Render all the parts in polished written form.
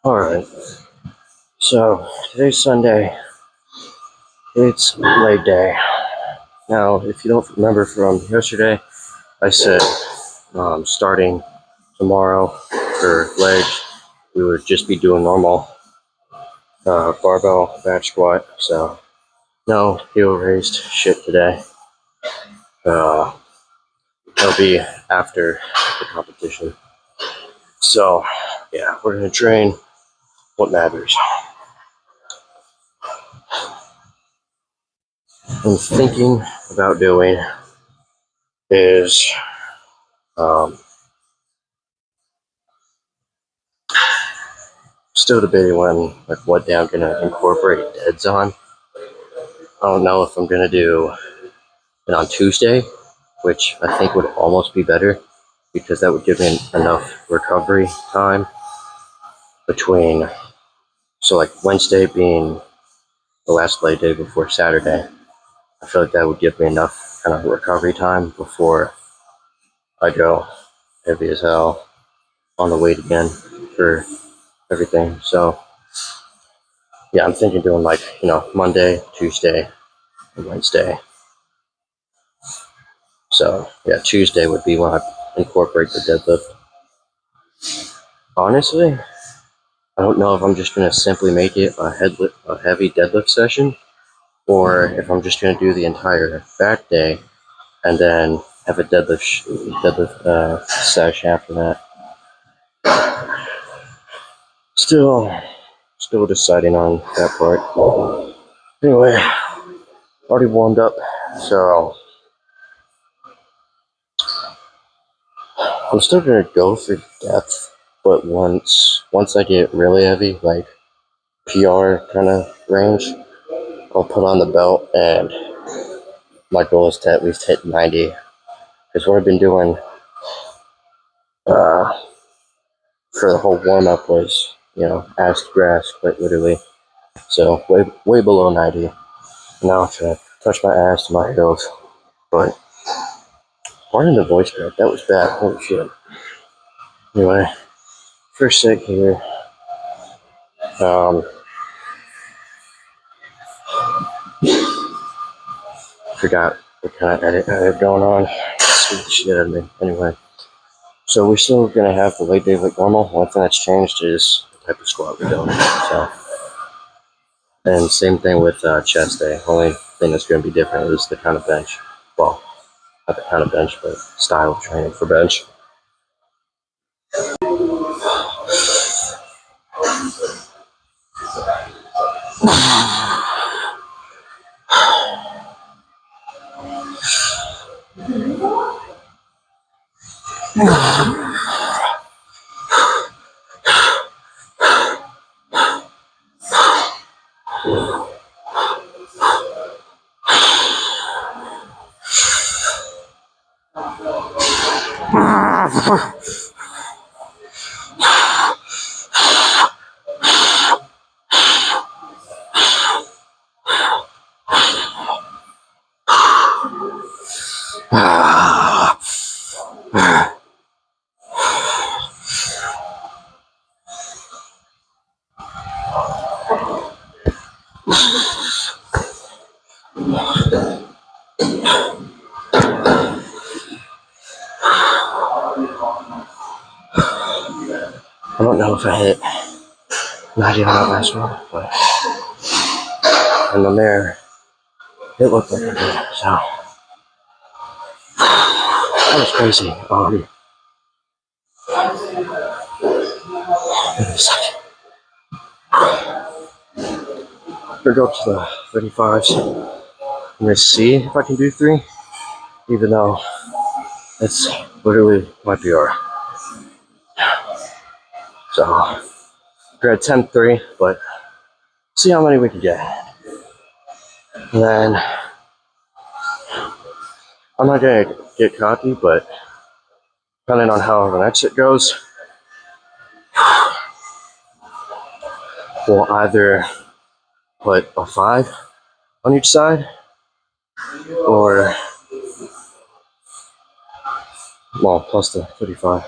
Alright, so today's Sunday. It's leg day. Now, if you don't remember from yesterday, I said starting tomorrow for legs, we would just be doing normal barbell back squat. So, no heel raised shit today. Uh, it'll be after the competition. So, yeah, we're going to train what matters. I'm thinking about doing is still debating what day I'm gonna incorporate deads on. I don't know if I'm gonna do it on Tuesday, which I think would almost be better because that would give me enough recovery time between, so like Wednesday being the last leg day before Saturday. I feel like that would give me enough kind of recovery time before I go heavy as hell on the weight again for everything. So yeah, I'm thinking doing Monday, Tuesday, and Wednesday. So yeah, Tuesday would be when I incorporate the deadlift. Honestly, I don't know if I'm just gonna simply make it a heavy deadlift session, or if I'm just gonna do the entire back day and then have a deadlift session after that. Still deciding on that part. Anyway, already warmed up, so I'm still gonna go for depth, but once I get really heavy, like PR kind of range, I'll put on the belt, and my goal is to at least hit 90. Because what I've been doing uh, for the whole warm up was, ass to grass, quite literally. So way below 90. Now I'm trying to touch my ass to my heels. But pardon the voice crack, that was bad. Holy shit. Anyway, first set here. Forgot what kind of edit I had going on. Scared the shit out of me. Anyway. So we're still gonna have the leg day like normal. One thing that's changed is the type of squat we're doing. So, and same thing with chest day. Only thing that's gonna be different is the kind of bench. Well, not the kind of bench, but style of training for bench. I don't know if I hit 90 on that last one, but in the mirror, it looked like I did. So that was crazy. Wait a second. I'm gonna go up to the 35s. I'm gonna see if I can do 3, even though it's literally my PR. So we're at 10-3, but see how many we can get. And then I'm not gonna get cocky, but depending on how the next set goes, we'll either put a 5 on each side, or plus the 35,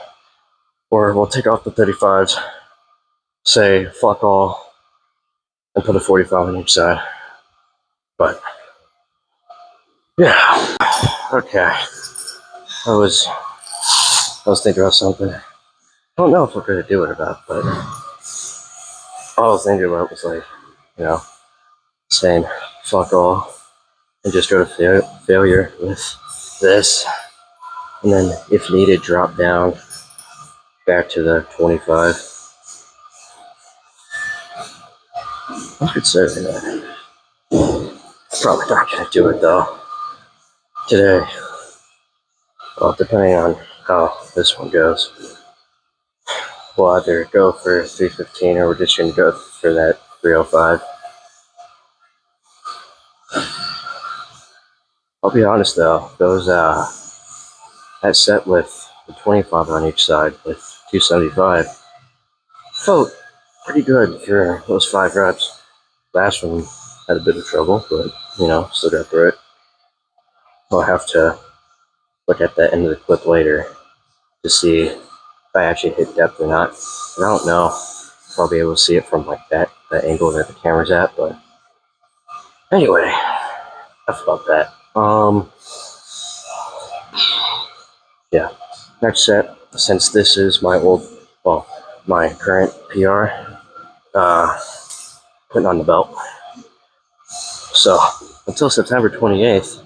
or we'll take off the 35s say fuck all and put a 45 on each side. But yeah, okay. I was thinking about something. I don't know if we're gonna do it or not, but all I was thinking about was like, you know, saying fuck all and just go to failure with this, and then if needed, drop down back to the 25. I could say that. Probably not gonna do it though today. Well, depending on how this one goes, we'll either go for 315 or we're just gonna go for that 305. I'll be honest though, those that set with the 25 on each side with 275 felt pretty good for those 5 reps. Last one had a bit of trouble, but still got through it. I'll have to look at the end of the clip later to see if I actually hit depth or not. And I don't know if I'll be able to see it from like that angle that the camera's at, but anyway, that's about that. Yeah. Next set, since this is my my current PR, putting on the belt. So until September 28th,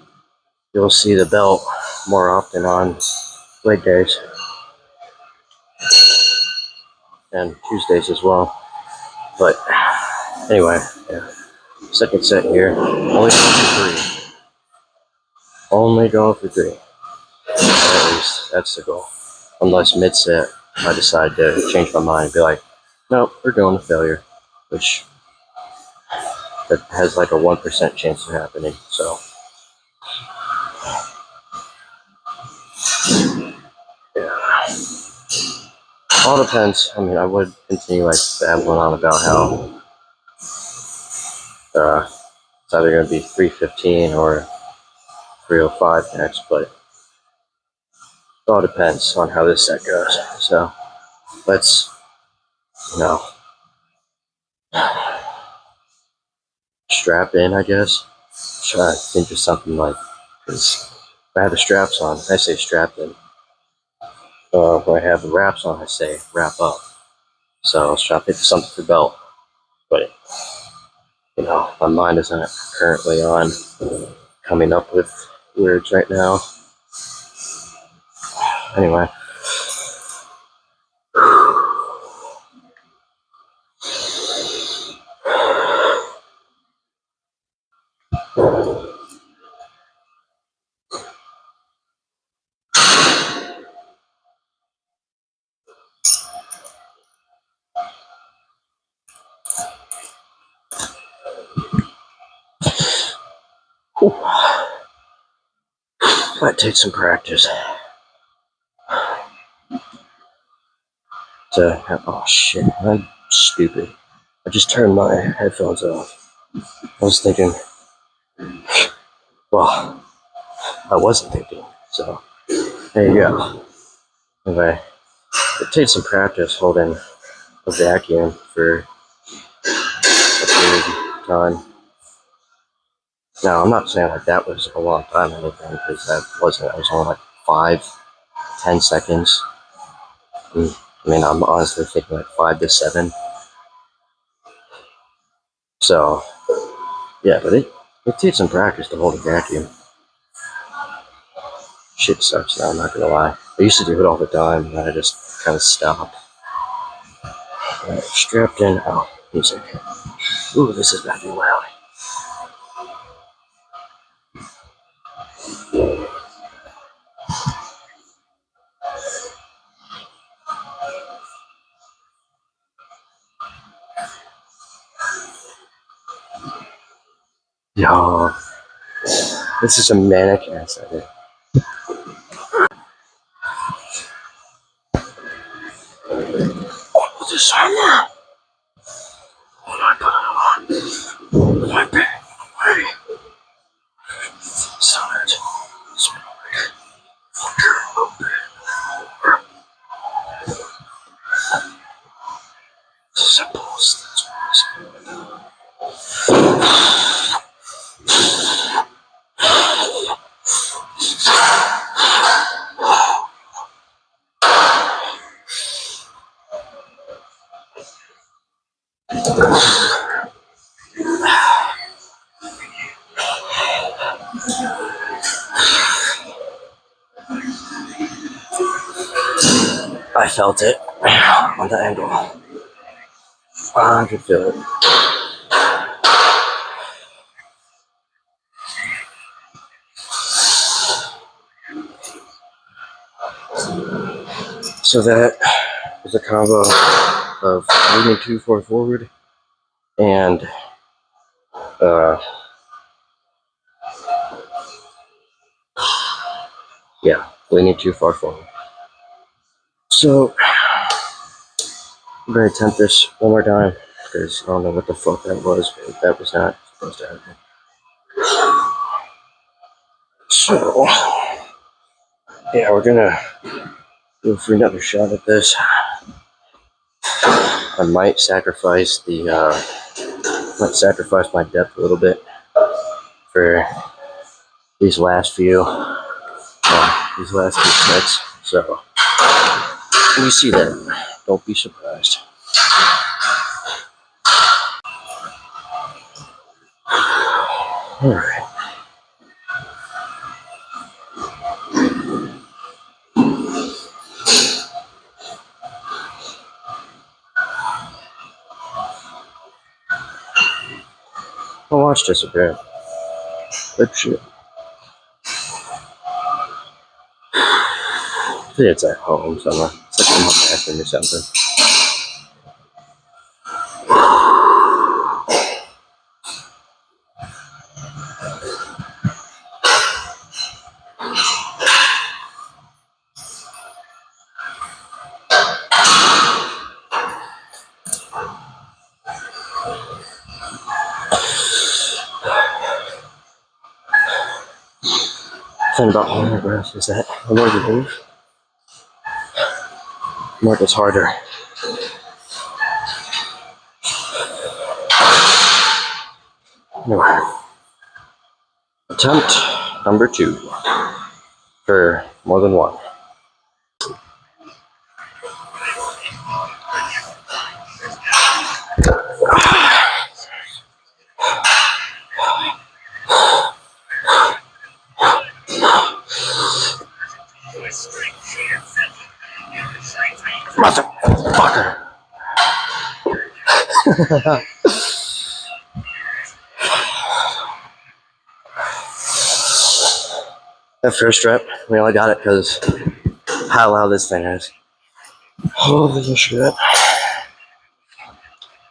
you'll see the belt more often on leg days and Tuesdays as well. But anyway, yeah. Second set here, only going for 3. Only going for 3. Or at least that's the goal. Unless mid-set I decide to change my mind and be like, nope, we're going to failure, which that has like a 1% chance of happening. So yeah, all depends. I mean, I would continue like babbling on about how it's either going to be 315 or 305 next, but it all depends on how this set goes. So let's strap in, I guess. Try to think of something like, because if I have the straps on, I say strapped in. When I have the wraps on, I say wrap up. So I was trying to think of something for belt, but my mind isn't currently on coming up with words right now. Anyway. Might take some practice. Oh shit, I'm stupid. I just turned my headphones off. I was thinking, well, I wasn't thinking, so there you go. Anyway, it takes some practice holding a vacuum for a period of time. Now, I'm not saying like that was a long time or anything, because that wasn't. It was only like 5-10 seconds. I mean, I'm honestly thinking like 5 to 7. So, yeah, but it takes some practice to hold a vacuum. Shit sucks now, I'm not gonna lie. I used to do it all the time, and then I just kind of stopped. Right, strapped in. Oh, music. Ooh, this is about to be loud. Yo, this is a manic ass idea. Oh, this armor. When I put it on, my bang away. Solid. This is a I felt it on the angle. I could feel it. So that is a combo of leaning too far forward and leaning too far forward. So I'm gonna attempt this one more time because I don't know what the fuck that was, but that was not supposed to happen. So yeah, we're gonna go for another shot at this. I might sacrifice my depth a little bit for these last few sets. So when you see that, don't be surprised. All right. My watch disappeared. Good shit. I think it's at home somewhere. It's like in my bathroom or something. The thing about homographs is that the more you move, the more it gets harder. Anyway, attempt number 2 for more than one. Motherfucker! That first rep, we only got it because how loud this thing is. Holy shit.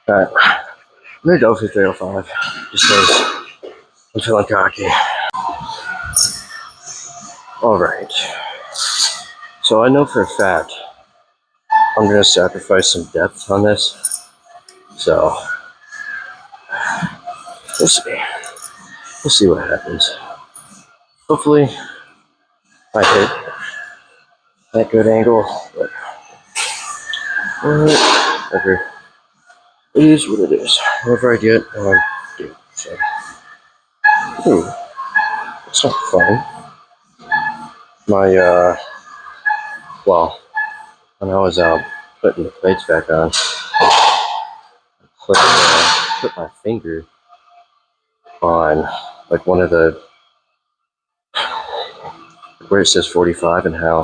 Alright, I'm gonna go for 305 just because I'm feeling cocky. Alright, so I know for a fact I'm gonna sacrifice some depth on this, so we'll see what happens. Hopefully I hit that good angle, but whatever. It is what it is. Whatever I get, I do. So, it's not fun. My well, when I was putting the plates back on, I put my finger on like one of the where it says 45 and how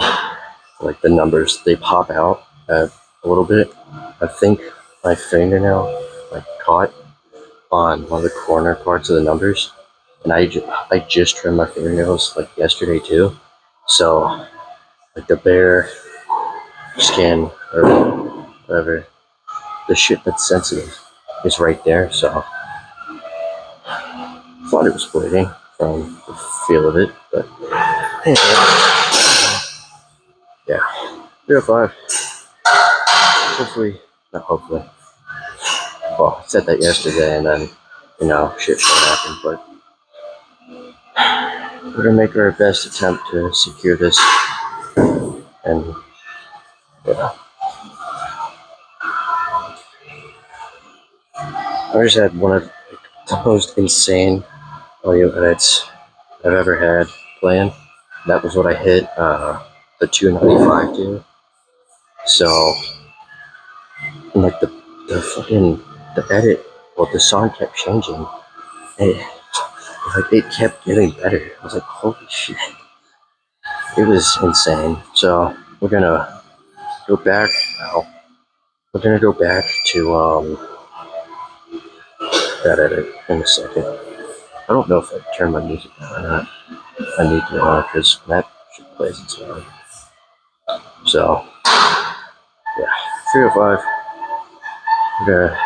like the numbers they pop out a little bit. I think my fingernail like caught on one of the corner parts of the numbers, and I just trimmed my fingernails like yesterday too, so like the bare skin or whatever, the shit that's sensitive is right there. So I thought it was bleeding from the feel of it, but yeah, 305. Hopefully, not hopefully. Well, I said that yesterday, and then shit happened. But we're gonna make our best attempt to secure this, and yeah. I just had one of the most insane audio edits I've ever had playing. That was what I hit the 295 to. So, like the fucking the edit, well, the song kept changing. It, like it kept getting better. I was like, holy shit, it was insane. So we're gonna go back now. We're gonna go back to that edit in a second. I don't know if I turned my music down or not. I need to because that shit plays its own. So yeah, 305. We're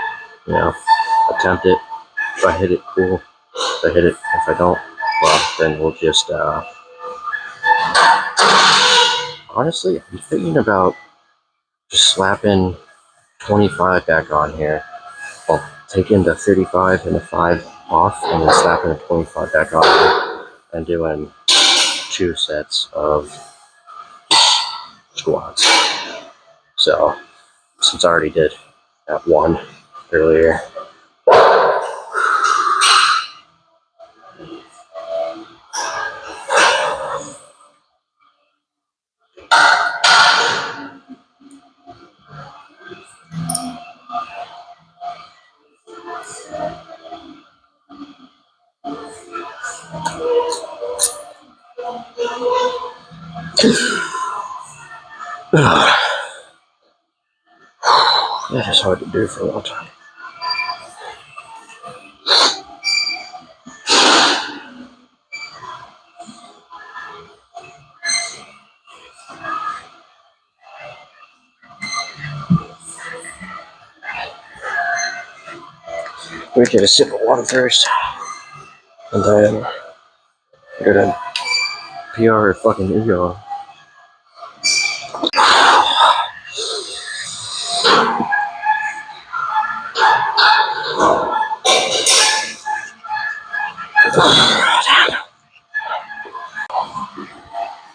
gonna, attempt it. If I hit it, cool. If I hit it, if I don't, well, then we'll just honestly, I'm thinking about just slapping 25 back on here. Well, taking the 35 and the 5 off and then slapping the 25 back on and doing 2 sets of squats. So, since I already did that one earlier. That is hard to do for a long time. We get a sip of water first, and then we're gonna PR our fucking ego.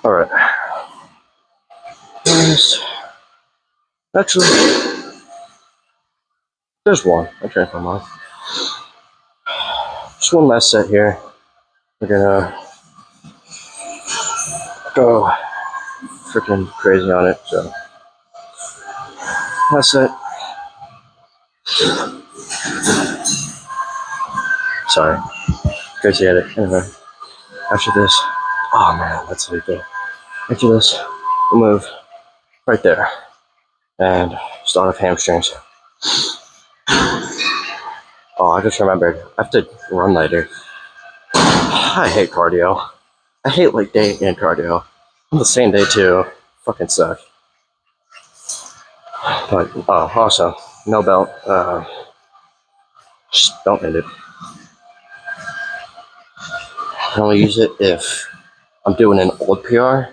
Alright. Actually, there's one. I drank my mouth. Just one last set here. We're gonna go freaking crazy on it. So, last set. Sorry. Crazy at it. Anyway, after this, oh man, that's how you go. After this, we'll move right there and start off hamstrings. Oh, I just remembered. I have to run later. I hate cardio. I hate like day and cardio on the same day too. Fucking suck. But also no belt. Just don't end it. I only use it if I'm doing an old PR.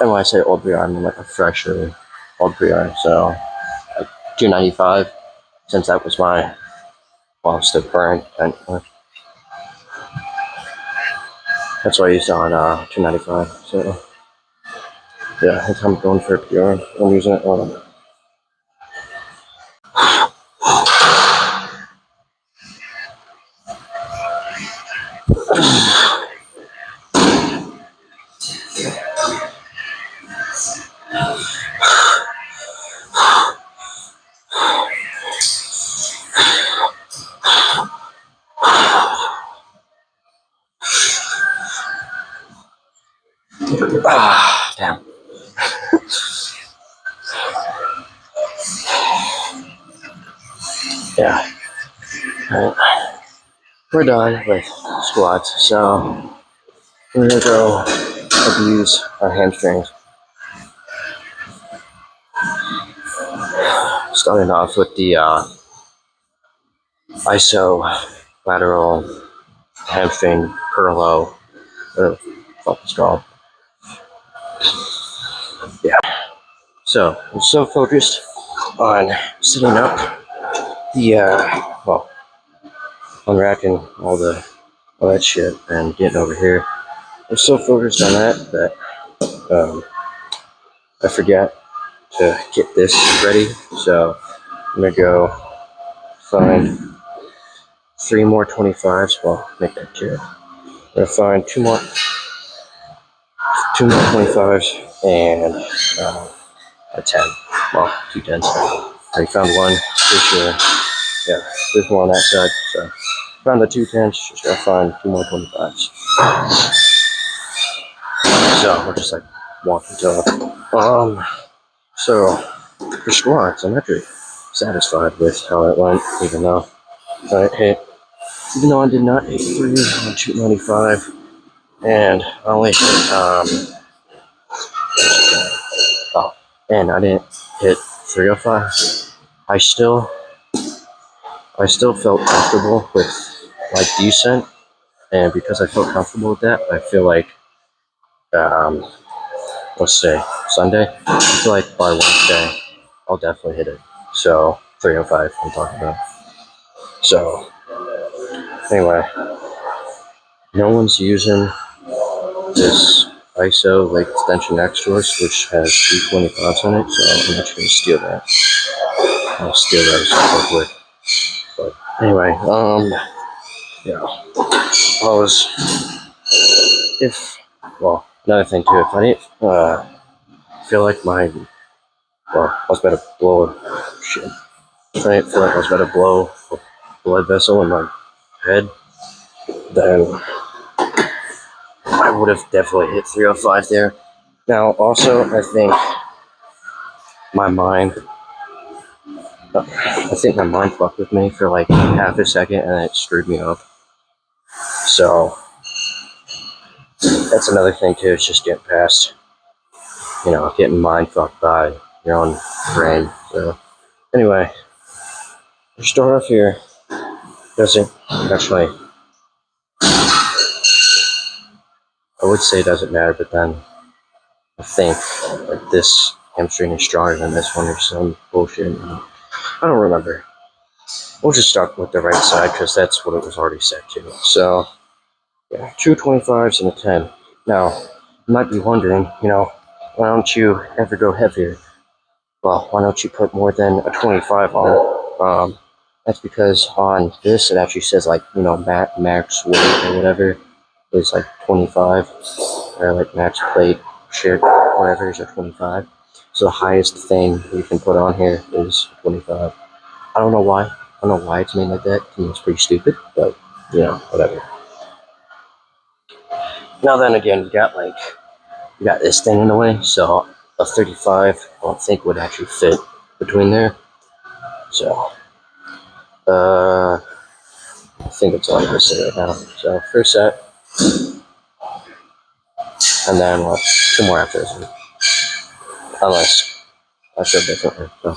And when I say old PR, I mean like a freshly old PR. So like 295, since that was my still current. That's what I used on 295. So yeah, anytime I'm going for a PR, I'm using it on. Damn. Yeah. Alright. We're done with squats, so we're gonna go abuse our hamstrings. Starting off with the iso lateral hamstring curlo, whatever the fuck it's called. Yeah. So I'm so focused on setting up the unracking all that shit and getting over here. I'm so focused on that I forget to get this ready. So I'm gonna go find 3 more 25s. Well, make that 2. I'm gonna find 2 more 25s and a 10. Well, 2 10s. I already found one for sure. Yeah, there's more on that side. So found the 2 10s. Just gotta find 2 more 25s. So we're just like walking to. So for squats, I'm actually satisfied with how it went, even though I did not hit 3 on 295, and I only hit and I didn't hit 305. I still felt comfortable with like decent, and because I felt comfortable with that, I feel like let's say Sunday, I feel like by Wednesday I'll definitely hit it. So 305 I'm talking about. So anyway, no one's using this ISO leg extension X Force, which has 225s in it, so I'm actually gonna steal that. I'll steal that super quick. But anyway, yeah. Another thing too, if I didn't feel like I was about to blow shit. If I didn't feel like I was about to blow a blood vessel in my head, then I would have definitely hit 305 there. Now, also, I think my mind fucked with me for like half a second and it screwed me up. So, that's another thing too, it's just getting past, getting mind fucked by your own brain. So, anyway, to start off here, doesn't actually, I would say it doesn't matter, but then I think like this hamstring is stronger than this one or some bullshit. I don't remember. We'll just start with the right side because that's what it was already set to. So, yeah, 2 25s and a 10. Now, you might be wondering, why don't you ever go heavier? Well, why don't you put more than a 25 on it? That's because on this, it actually says like, max weight or whatever is like 25, or like max plate, shit, whatever is a 25. So the highest thing you can put on here is 25. I don't know why. I don't know why it's made like that. I mean, it's pretty stupid, but, whatever. Now then again, you got this thing in the way, so a 35 I don't think would actually fit between there. So, I think that's all I'm going to say right now. So, first set, and then, 2 more after this one. Unless I feel differently, so.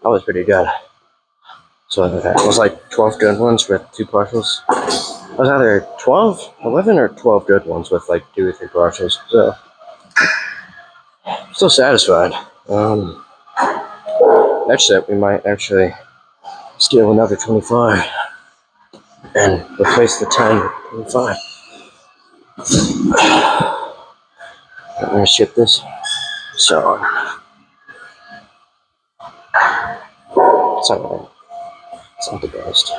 That was pretty good. So it was like 12 good ones with 2 partials. It was either 11 or 12 good ones with like 2 or 3 partials. So still satisfied. Next set we might actually steal another 25 and replace the 10 with 25. I'm gonna ship this. So it's alright. It's not the best.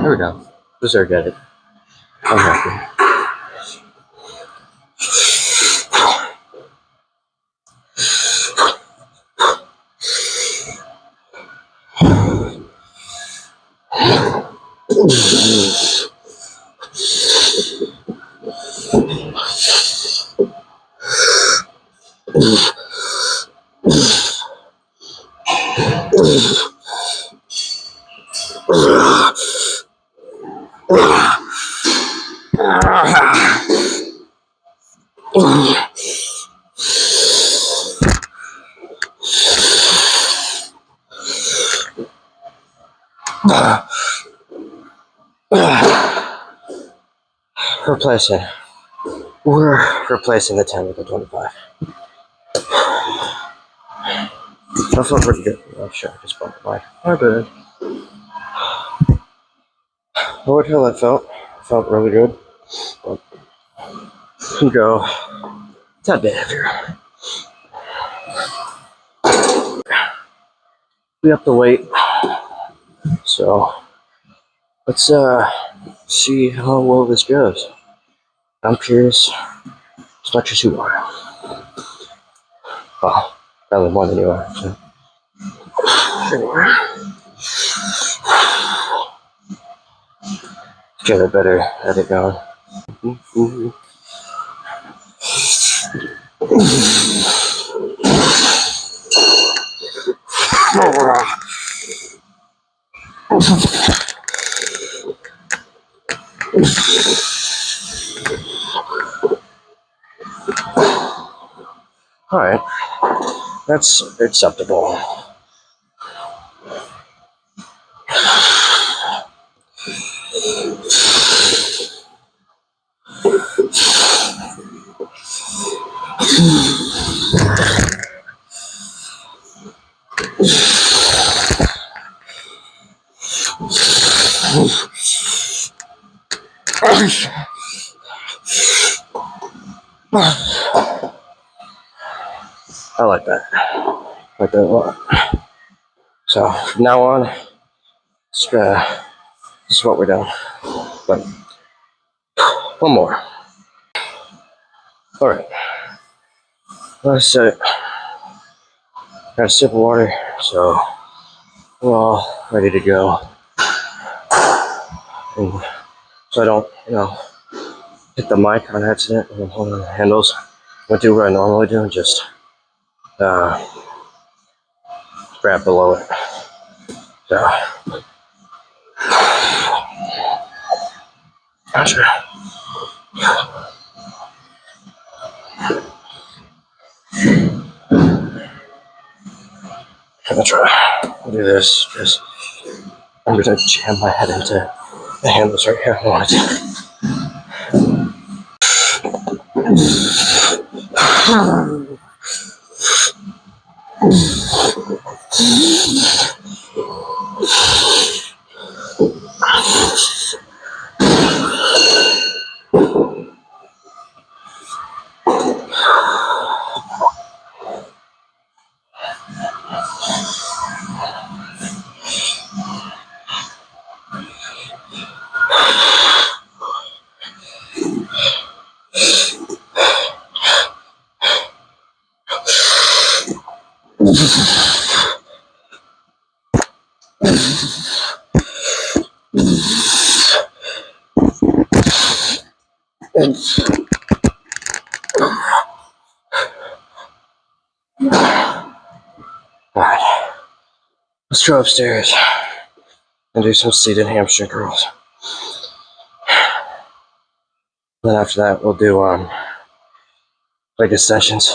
There we go. Deserve get it. I'm happy. Replacing. We're replacing the 10 with the 25. That felt pretty good. Oh shit, I just bumped my bad. Oh, what hell that felt? It felt really good. But can go a tad bit heavier. We have to wait. So let's see how well this goes. I'm curious as much as you are. Well, probably more than you are. So. Anyway. Get a better edit going. Alright, that's acceptable. I like that. I like that a lot. So from now on, this is what we're doing. But one more. Alright. Let's got a sip of water, so we're all ready to go. And so I don't, hit the mic on accident when I'm holding the handles. I'm gonna do what I normally do and just grab below it. So gotcha. I'm gonna try to do this. Just I'm gonna jam my head into the handles right here. I want it. Alright, let's go upstairs and do some seated hamstring curls. Then after that, we'll do leg extensions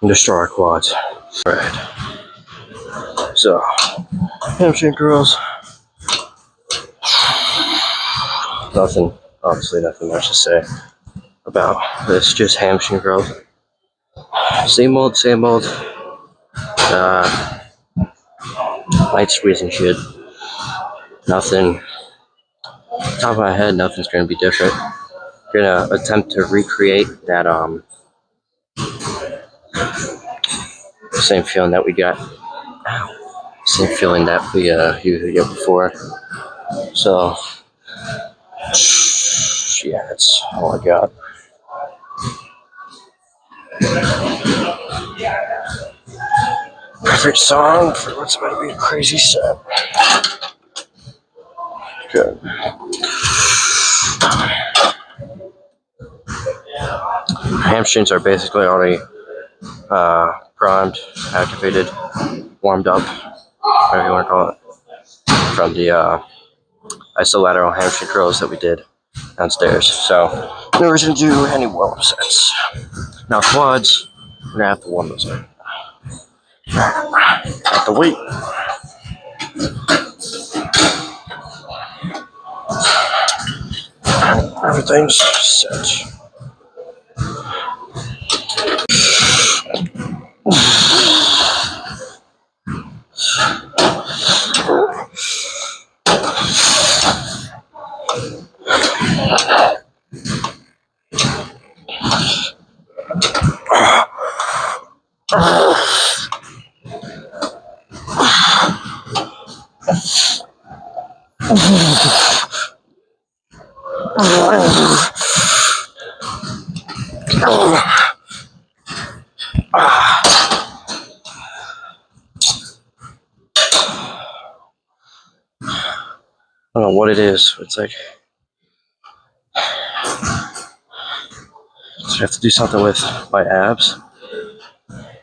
and destroy our quads. Alright, so hamstring curls. Obviously nothing much to say about this, just hamstring curls. Same old. Light squeezing shit. Nothing. Top of my head, nothing's gonna be different. Gonna attempt to recreate that same feeling that we got. Same feeling that we used before. So yeah, that's all I got. Perfect song for what's about to be a crazy set. Good. Hamstrings are basically already primed, activated, warmed up, whatever you want to call it, from the I still lateral hamstring curls that we did downstairs. So no reason to do any warm up sets. Now quads, we're gonna have to warm those up. Have to wait. Everything's set. I don't know what it is. It's like so I have to do something with my abs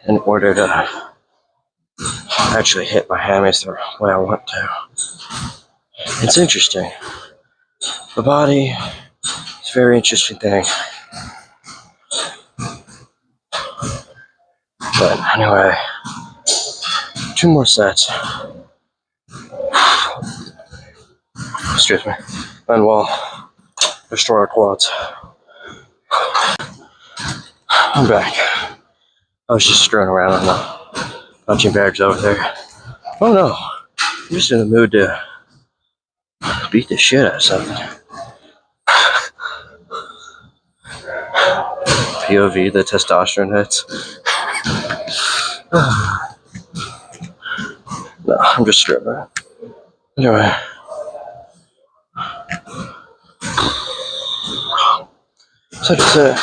in order to actually hit my hammies the way I want to. It's interesting. The body is a very interesting thing. But anyway, 2 more sets. Excuse me. And we'll destroy our quads. I'm back. I was just screwing around on the punching bags over there. Oh no, I'm just in the mood to beat the shit out of something. POV, the testosterone hits. No, I'm just screwing around. Anyway. Such a set.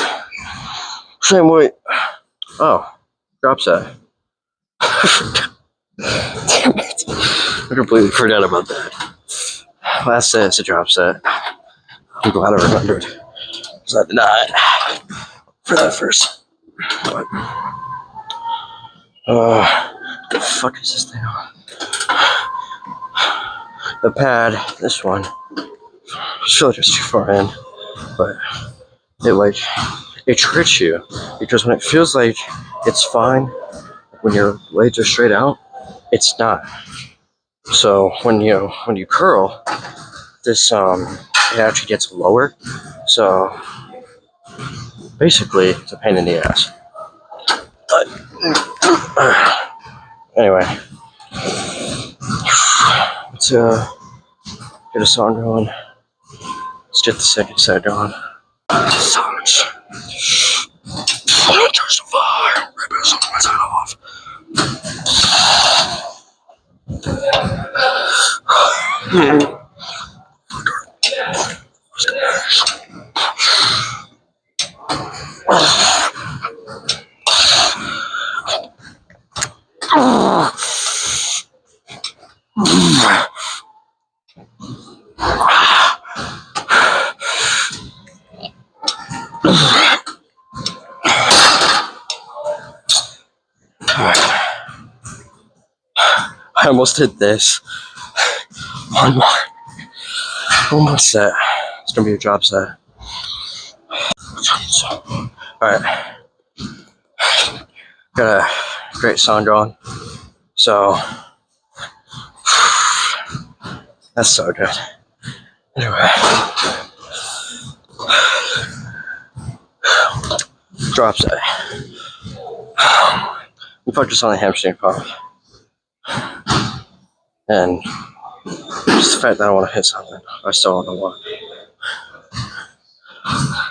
Same weight. Oh, drop set. Damn it. I completely forgot about that. Last set is a drop set. I'm glad I remembered. Because I did not for that first. But, what the fuck is this thing on? The pad, this one, it's really just too far in. But it tricks you. Because when it feels like it's fine, when your legs are straight out, it's not. So when you curl, this it actually gets lower. So basically, it's a pain in the ass. But anyway, let's get a song going. Let's get the second set going. Songs. Touch the fire. Rip it on my side off. I almost did this. One more set. It's gonna be a drop set. Alright. Got a great song going. So that's so good. Anyway. Drop set. We focus on the hamstring pump. And just the fact that I want to hit something, I still don't know what.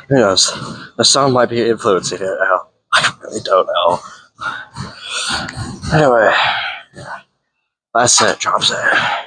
Who knows? The song might be influencing it now. I really don't know. Anyway, last set, drop set.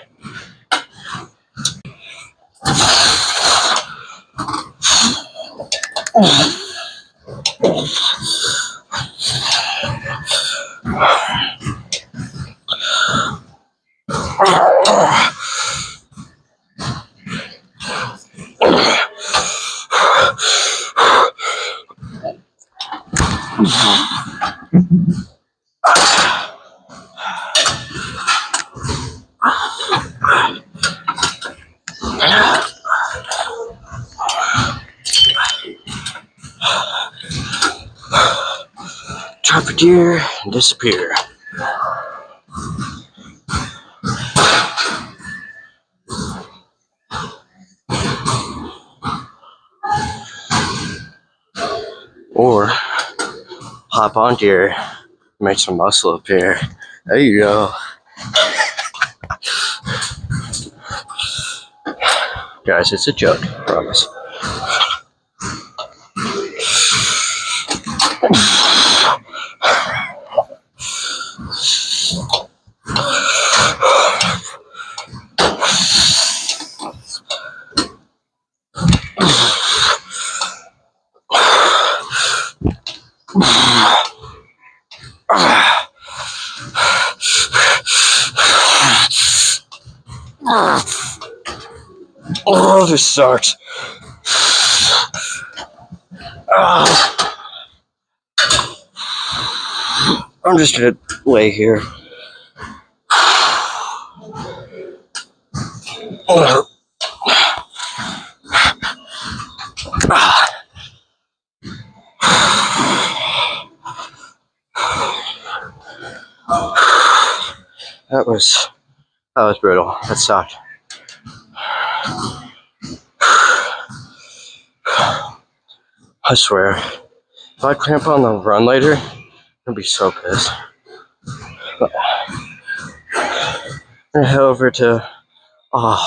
Drop a deer and disappear. Or hop on deer, make some muscle up here. There you go. Guys, it's a joke, I promise. Oh, this sucks. I'm just gonna lay here. That was brutal. That sucked. I swear, if I cramp on the run later, I'd be so pissed. But I'm gonna head over to one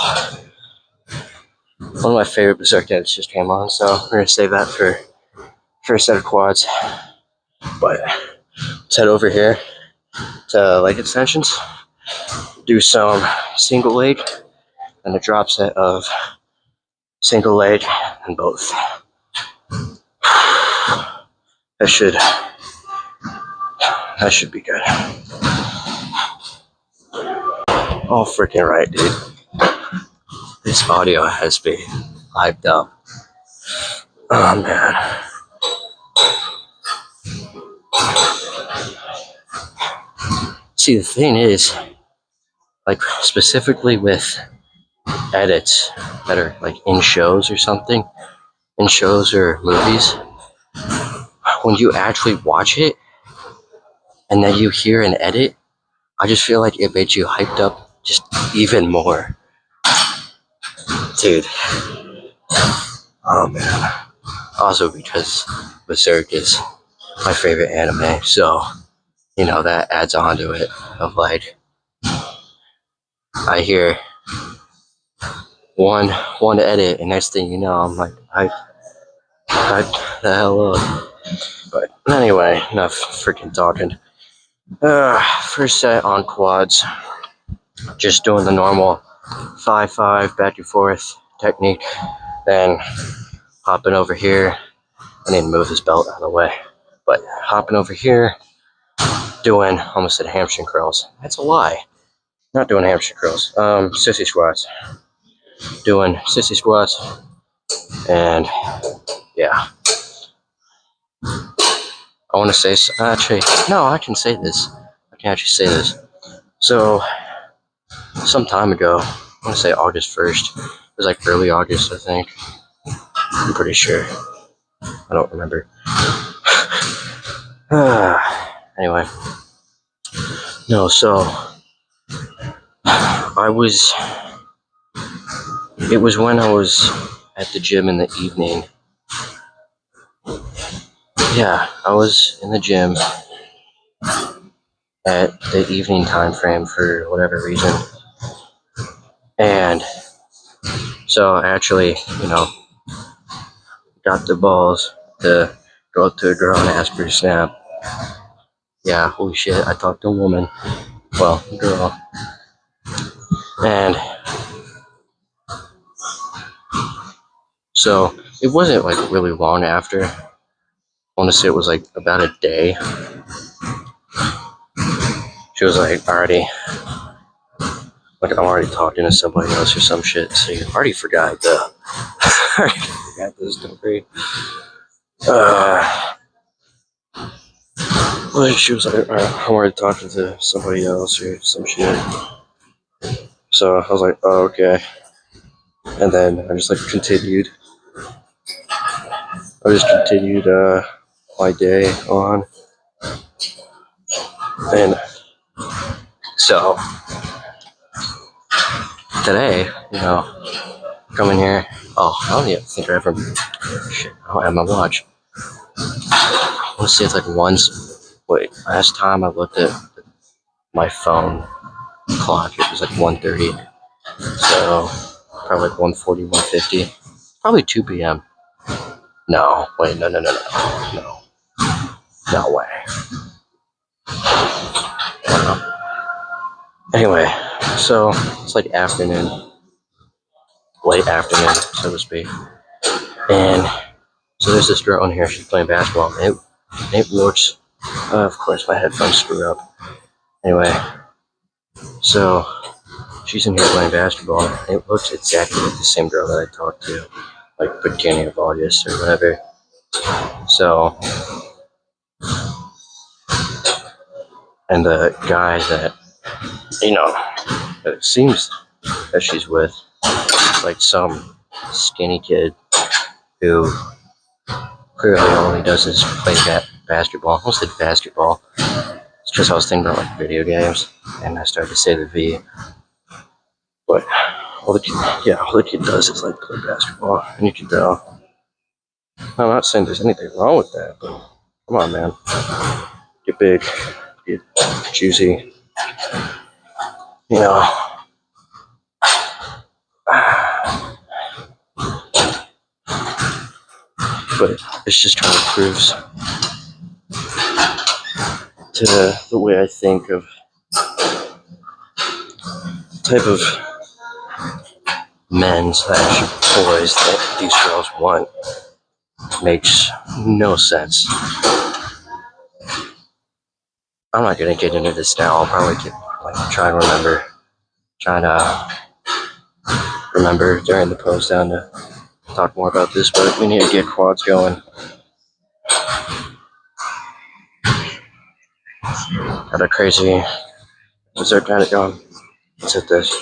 of my favorite Berserk edits just came on, so we're gonna save that for first set of quads. But let's head over here to leg extensions, do some single leg and a drop set of single leg and both. That should be good. Oh, freaking right, dude. This audio has been hyped up. Oh, man. See, the thing is, like, specifically with edits that are, like, in shows or something, in shows or movies, when you actually watch it, and then you hear an edit, I just feel like it made you hyped up just even more. Dude. Oh, man. Also because Berserk is my favorite anime, so, you know, that adds on to it, of like, I hear one edit, and next thing you know, I'm like, I the hell up. But anyway, enough freaking talking. First set on quads, just doing the normal 5-5 back and forth technique, then hopping over here. I need to move this belt out of the way, but hopping over here, doing, almost said hamstring curls. That's a lie. Not doing hamstring curls. Sissy squats. Doing sissy squats, and yeah. I want to say, actually, no, I can say this. I can actually say this. So, some time ago, I want to say August 1st. It was like early August, I think. I'm pretty sure. I don't remember. Anyway. No, so, it was when I was at the gym in the evening. Yeah, I was in the gym at the evening time frame for whatever reason. And so I actually, you know, got the balls to go up to a girl and ask for a snap. Yeah, holy shit, I talked to a woman. Well, a girl. And so it wasn't like really long after. I want to say it was like about a day. She was like, I'm already talking to somebody else or some shit. So you already forgot this story. Like she was like, I'm already talking to somebody else or some shit. So I was like, oh, okay. And then I just like continued. My day on. And so today, coming here. Oh, I don't even think I ever. Shit, I don't have my watch. Let's see, it's like once. Wait, last time I looked at my phone clock, it was like 1:30. So probably like 1:40, 1:50. Probably 2 p.m. No, wait, no. No way. Anyway, so it's like afternoon, late afternoon, so to speak. And so there's this girl in here, she's playing basketball. And it looks, of course, my headphones screwed up. Anyway, so she's in here playing basketball. It looks exactly like the same girl that I talked to, like beginning of August or whatever. So, and the guy that, that it seems that she's with, like some skinny kid who clearly all he does is play basketball. I almost said basketball. It's because I was thinking about like video games, and I started to say the V. But all the kid does is like play basketball, and you can tell. I'm not saying there's anything wrong with that, but come on, man. Get big, get juicy, But it's just kind of proves to the way I think of type of men slash boys that these girls want. Makes no sense. I'm not gonna get into this now. I'll probably try to remember during the post down to talk more about this, but we need to get quads going. Got a crazy dessert kind of going. Let's hit this.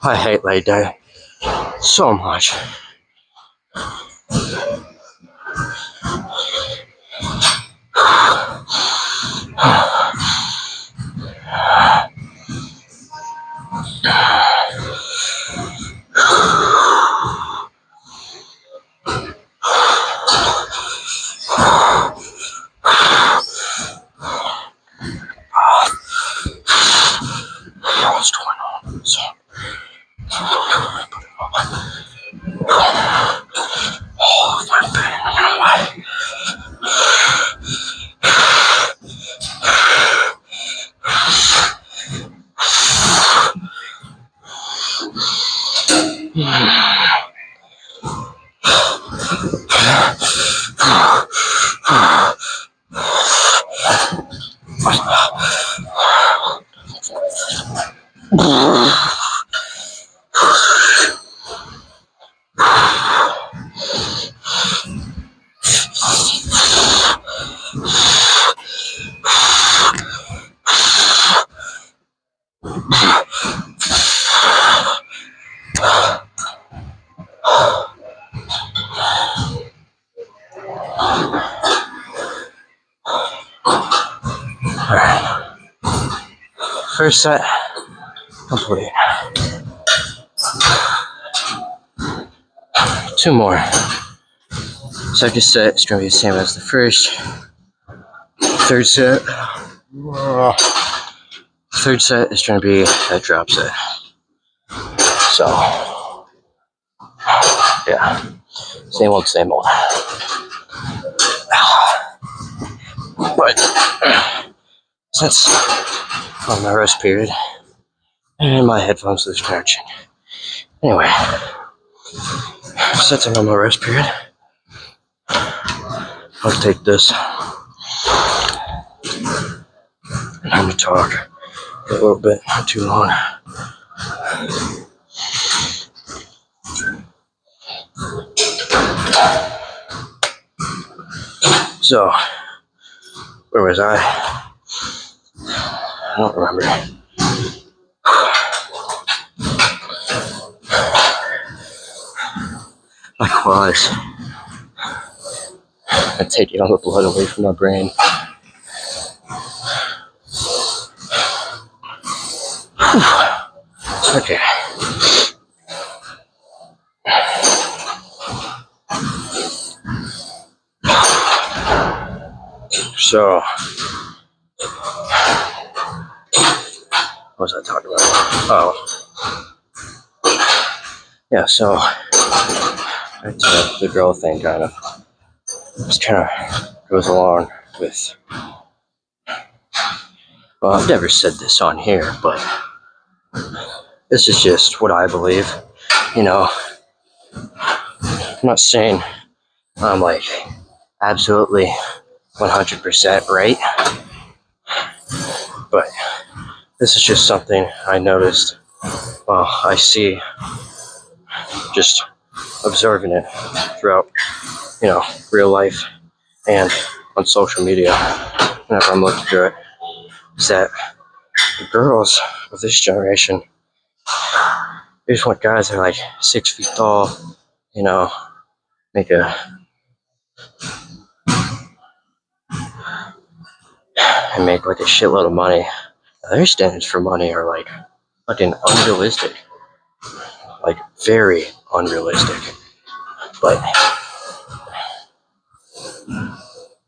I hate late day so much. What's going on? So, Alright. First set complete. 2 more. Second set is going to be the same as the first. Third set is going to be a drop set. So, yeah, same old, same old. But since I'm on my rest period and my headphones lose connection, anyway, since I'm on my rest period, I'll take this and I'm gonna talk for a little bit, not too long. So, where was I? I don't remember. Likewise, I'm taking all the blood away from my brain. Okay. So, what was I talking about? Oh. Yeah, so, the girl thing kind of goes along with, well, I've never said this on here, but this is just what I believe. You know, I'm not saying I'm like absolutely 100% right, but this is just something I noticed. Well, I see just observing it throughout, real life and on social media whenever I'm looking through it, is that the girls of this generation, they just want guys that are like 6 feet tall, make like a shitload of money. Their standards for money are like fucking unrealistic, like very unrealistic. But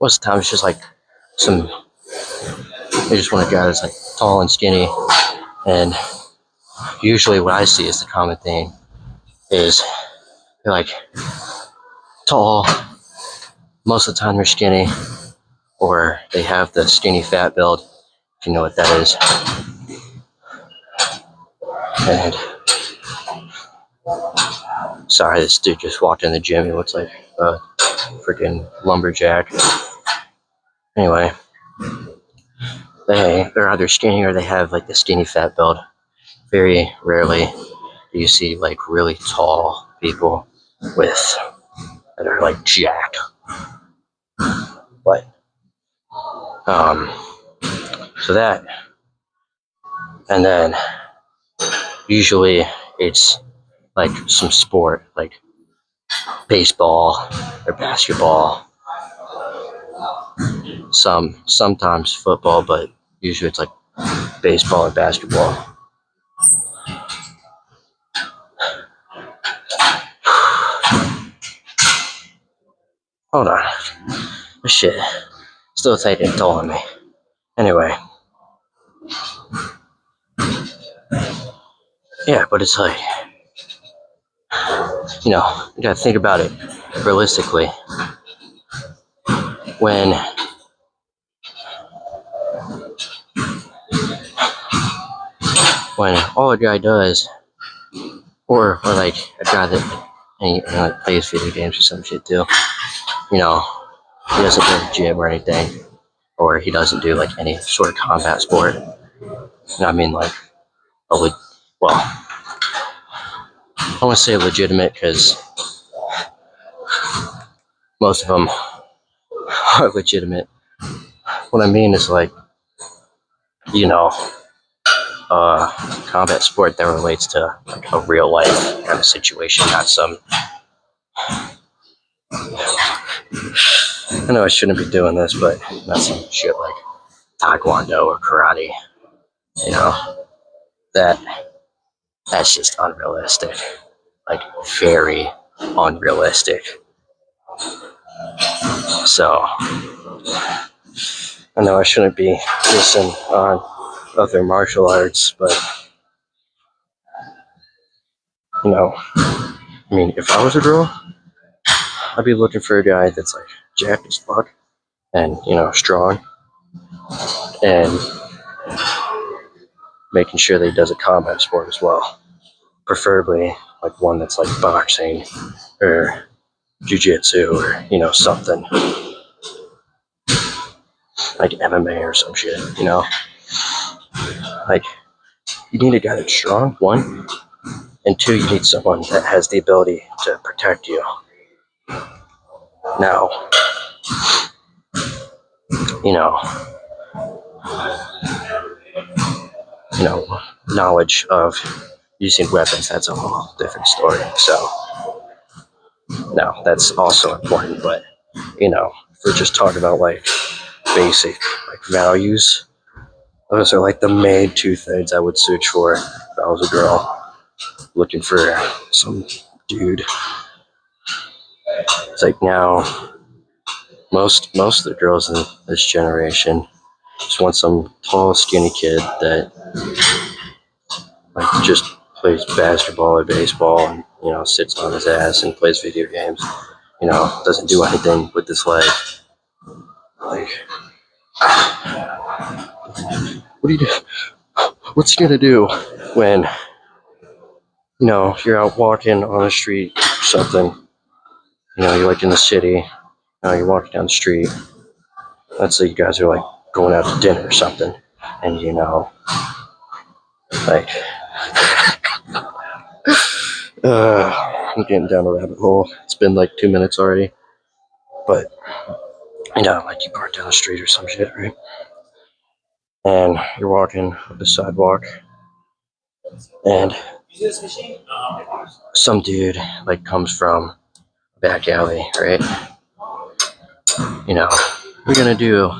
most of the time it's just like they just want a guy that's like tall and skinny, and usually what I see is the common thing is they're like tall, most of the time they're skinny, or they have the skinny fat build, if you know what that is. And sorry, this dude just walked in the gym. He looks like a freaking lumberjack. Anyway, they're either skinny or they have like the skinny fat build. Very rarely do you see like really tall people that are like jacked. But so that, and then usually it's like some sport, like baseball or basketball, sometimes football, but usually it's like baseball or basketball. Hold on, this shit still taking a toll on me. Anyway, yeah, but it's like, you gotta think about it realistically. When all a guy does, or like a guy that like plays video games or some shit too, he doesn't go to the gym or anything, or he doesn't do like any sort of combat sport. I mean, like, I want to say legitimate because most of them are legitimate. What I mean is like, combat sport that relates to like a real life kind of situation, not some. I know I shouldn't be doing this, but not some shit like taekwondo or karate. You know, that's just unrealistic. Like very unrealistic. So I know I shouldn't be dissing on other martial arts, but you know, I mean, if I was a girl, I'd be looking for a guy that's like jacked as fuck and strong, and making sure that he does a combat sport as well, preferably like one that's like boxing or jiu-jitsu or something like MMA or some shit. Like you need a guy that's strong, one, and two, you need someone that has the ability to protect you. Now, knowledge of using weapons, that's a whole different story. So now that's also important, but if we're just talking about like basic like values, those are like the main two things I would search for if I was a girl looking for some dude. It's like now most of the girls in this generation just want some tall, skinny kid that like just plays basketball or baseball and sits on his ass and plays video games. Doesn't do anything with his life. Like, what do you do? What's he gonna do when you're out walking on the street or something? You're like in the city. You're walking down the street. Let's say you guys are like going out to dinner or something, and like, I'm getting down a rabbit hole. It's been like 2 minutes already, but like you park down the street or some shit, right? And you're walking up the sidewalk, and some dude like comes from a back alley, right? What are you gonna do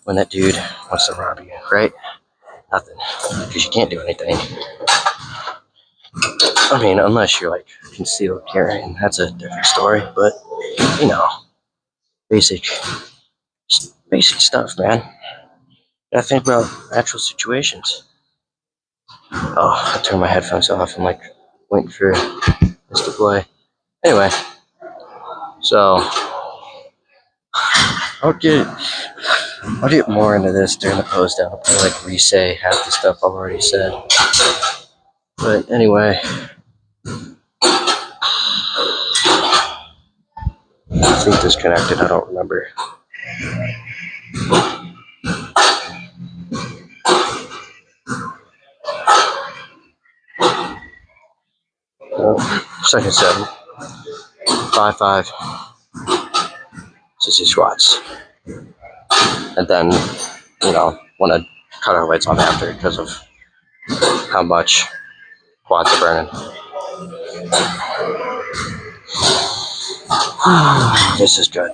when that dude wants to rob you, right? Nothing, because you can't do anything. I mean, unless you're like concealed carrying, that's a different story. But basic stuff, man. Gotta think about actual situations. Oh, I turned my headphones off. I'm like waiting for this to play. Anyway, so I'll get more into this during the post down. I'll probably like re-say half the stuff I've already said. But anyway, I think disconnected. I don't remember. Second set, 5-5, 60 squats, and then want to cut our weights on after because of how much quads are burning. This is good.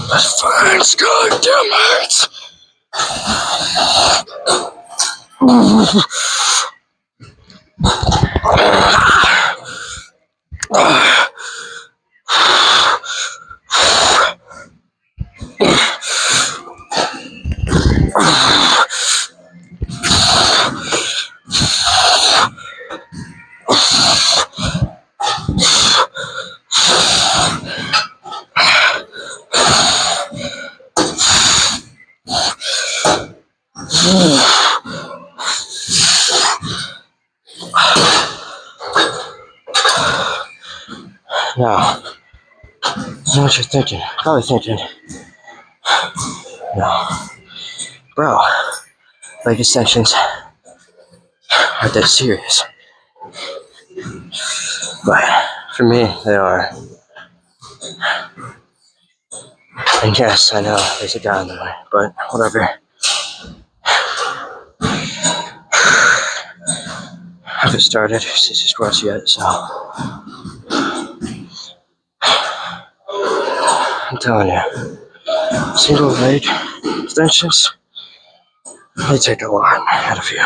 That fine goddamn hurts. know what you're thinking. Probably thinking, no, bro, leg extensions aren't that serious. But for me, they are. And yes, I know there's a guy in the way, but whatever. I haven't started CC squats yet, so I'm telling you, single leg extensions, they take a lot out of you.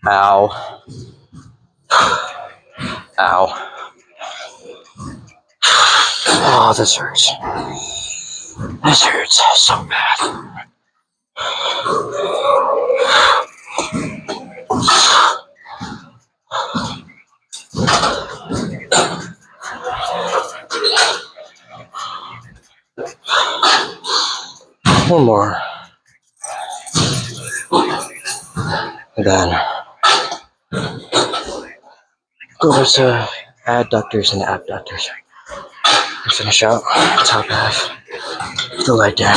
Ow. Ow. Oh, this hurts. This hurts so bad. One more. And then go over to adductors and abductors. And finish out top half of the leg day.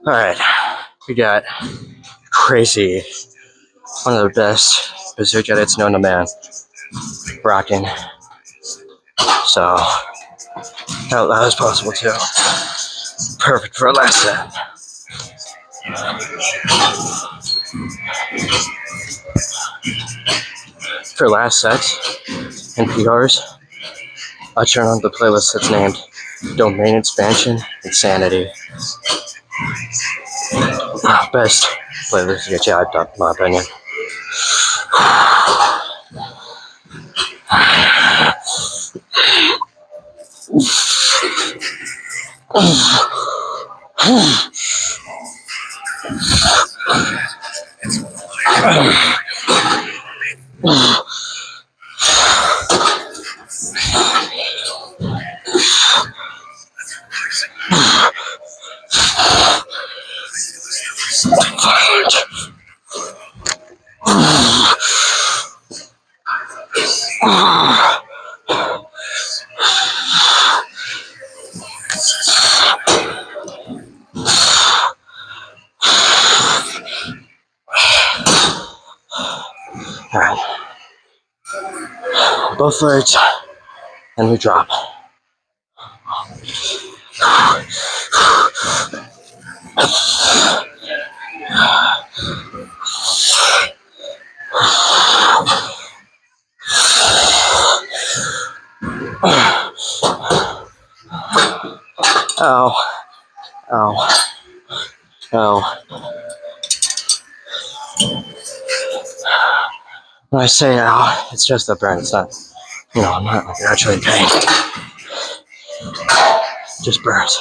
Alright, we got crazy, one of the best berserk edits known to man, rocking. So, that was possible too. Perfect for a last set. For last sets and PRs, I'll turn on the playlist that's named Domain Expansion Insanity. Best playlist to get you hyped up, in my opinion. Alright. Both legs, and we drop. Ow. Ow. Ow. When I say ow, it's just a burn. It's not, I'm not like actually in pain. Just burns.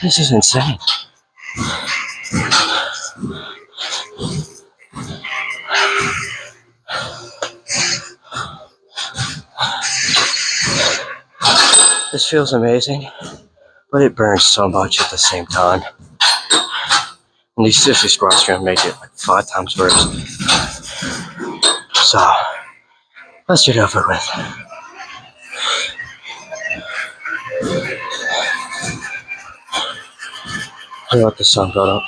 This is insane. This feels amazing, but it burns so much at the same time. And these sissy squats are gonna make it like 5 times worse. So, let's get over with. I let the sun go up.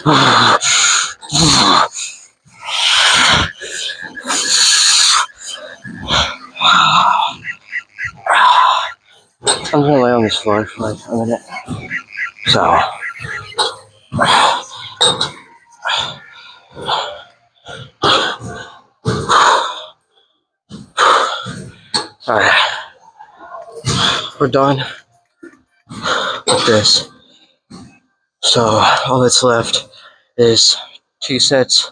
I'm gonna lay on this floor for like a minute. So, alright, we're done with this. So, all that's left is 2 sets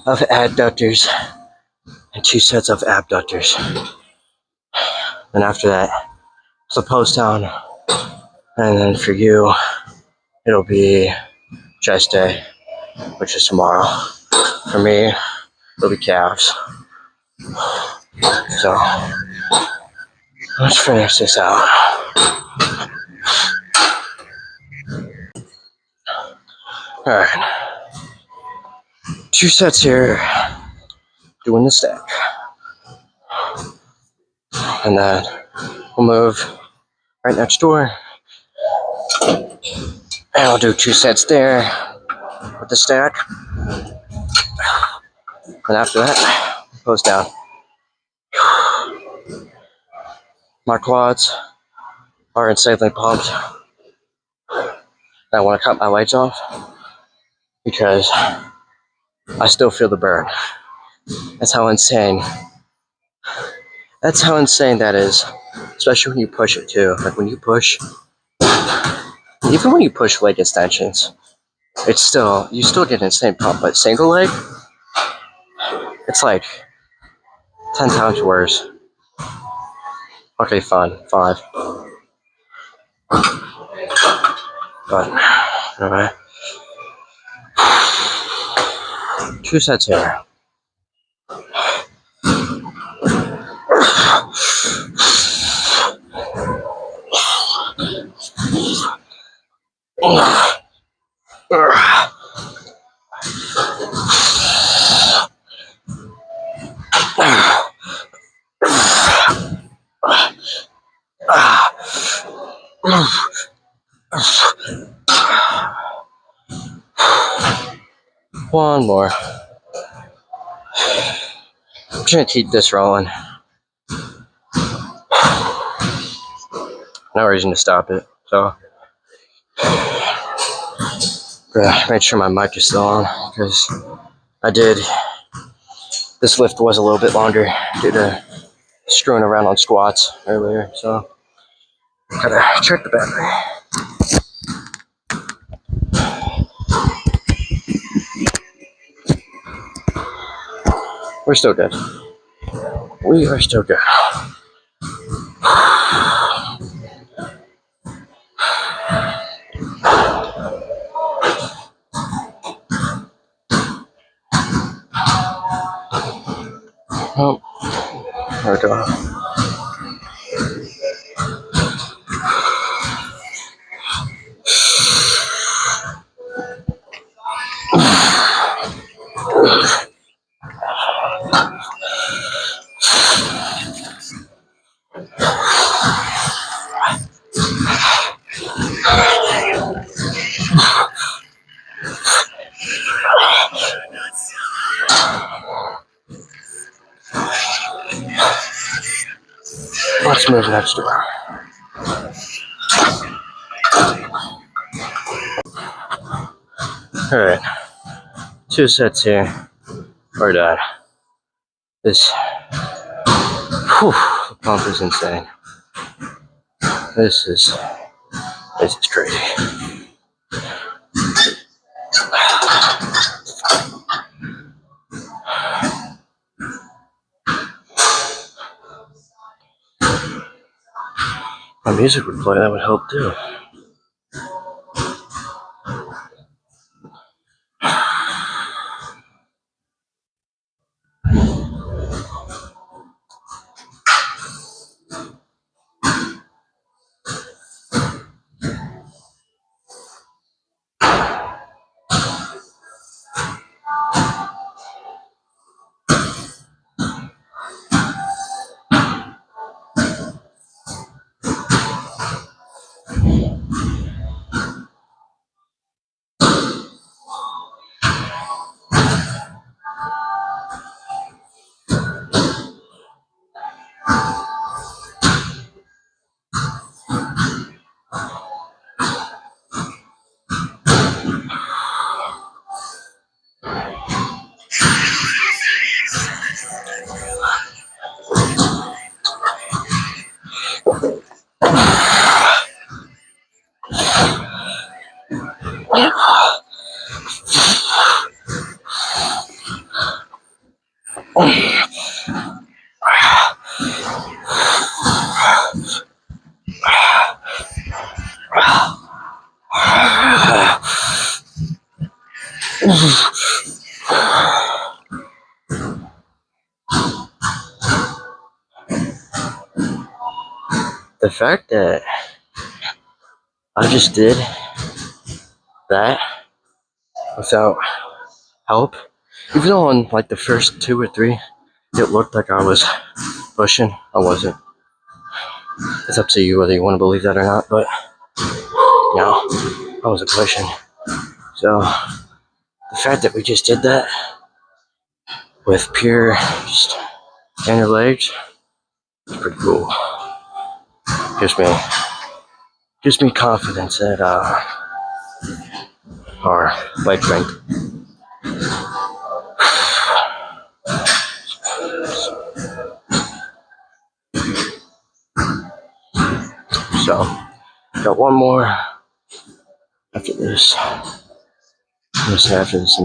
of adductors and 2 sets of abductors. And after that, it's a post down. And then for you, it'll be chest day, which is tomorrow. For me, it'll be calves. So, let's finish this out. Alright. 2 sets here, doing the stack. And then we'll move right next door. And I'll do 2 sets there with the stack. And after that, post down. My quads are insanely pumped. I want to cut my lights off because I still feel the burn. That's how insane that is. Especially when you push it too. Like when you push, even when you push leg extensions, you still get an insane pump. But single leg, it's like 10 times worse. Okay, fine, 5. But, alright. 2 sets here. One more. I'm gonna keep this rolling. No reason to stop it. So, make sure my mic is still on because this lift was a little bit longer due to screwing around on squats earlier. So, gotta check the battery. We're still good. We are still good. Oh, there we go. Let's move next door. Alright. 2 sets here. We're done. This the pump is insane. This is crazy. My music would play, that would help too. The fact that I just did that without help, even though on like the first 2 or 3, it looked like I was pushing, I wasn't. It's up to you whether you want to believe that or not, but I wasn't pushing. So the fact that we just did that with pure just in your legs is pretty cool. Gives me confidence that our leg strength. So got one more after this. After this,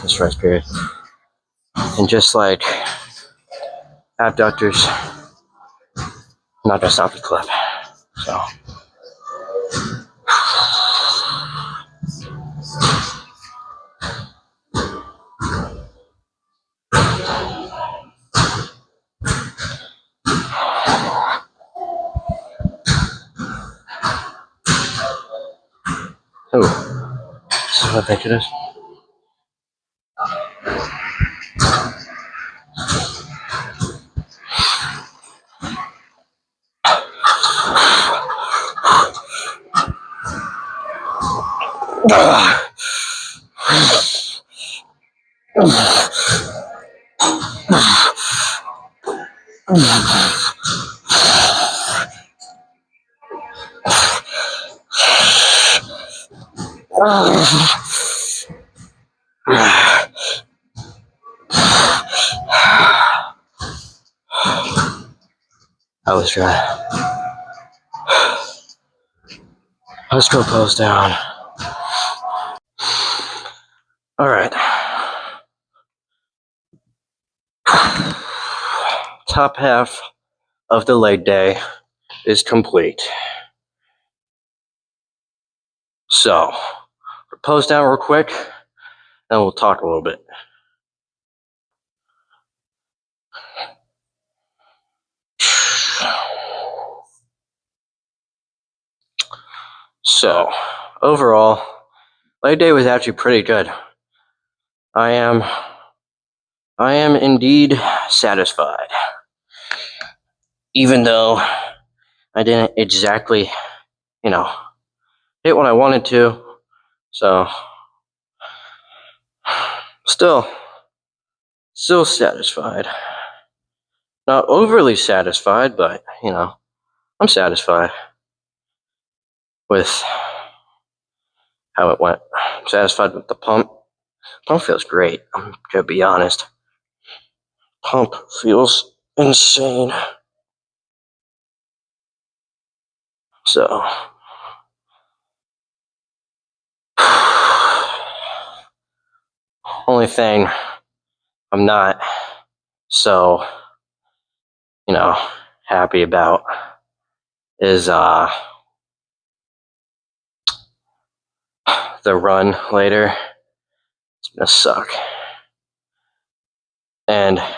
this rest period. And just like abductors, I'm not gonna stop the clip. So this is what I think it is. I was dry. Let's go pose down. All right. Top half of the leg day is complete. So, pose down real quick, and we'll talk a little bit. So, overall, leg day was actually pretty good. I am indeed satisfied. Even though I didn't exactly, hit what I wanted to. So, still satisfied. Not overly satisfied, but, I'm satisfied with how it went. I'm satisfied with the pump. Pump feels great. I'm gonna be honest. Pump feels insane. So, only thing I'm not so, happy about is the run later. It's gonna suck. And I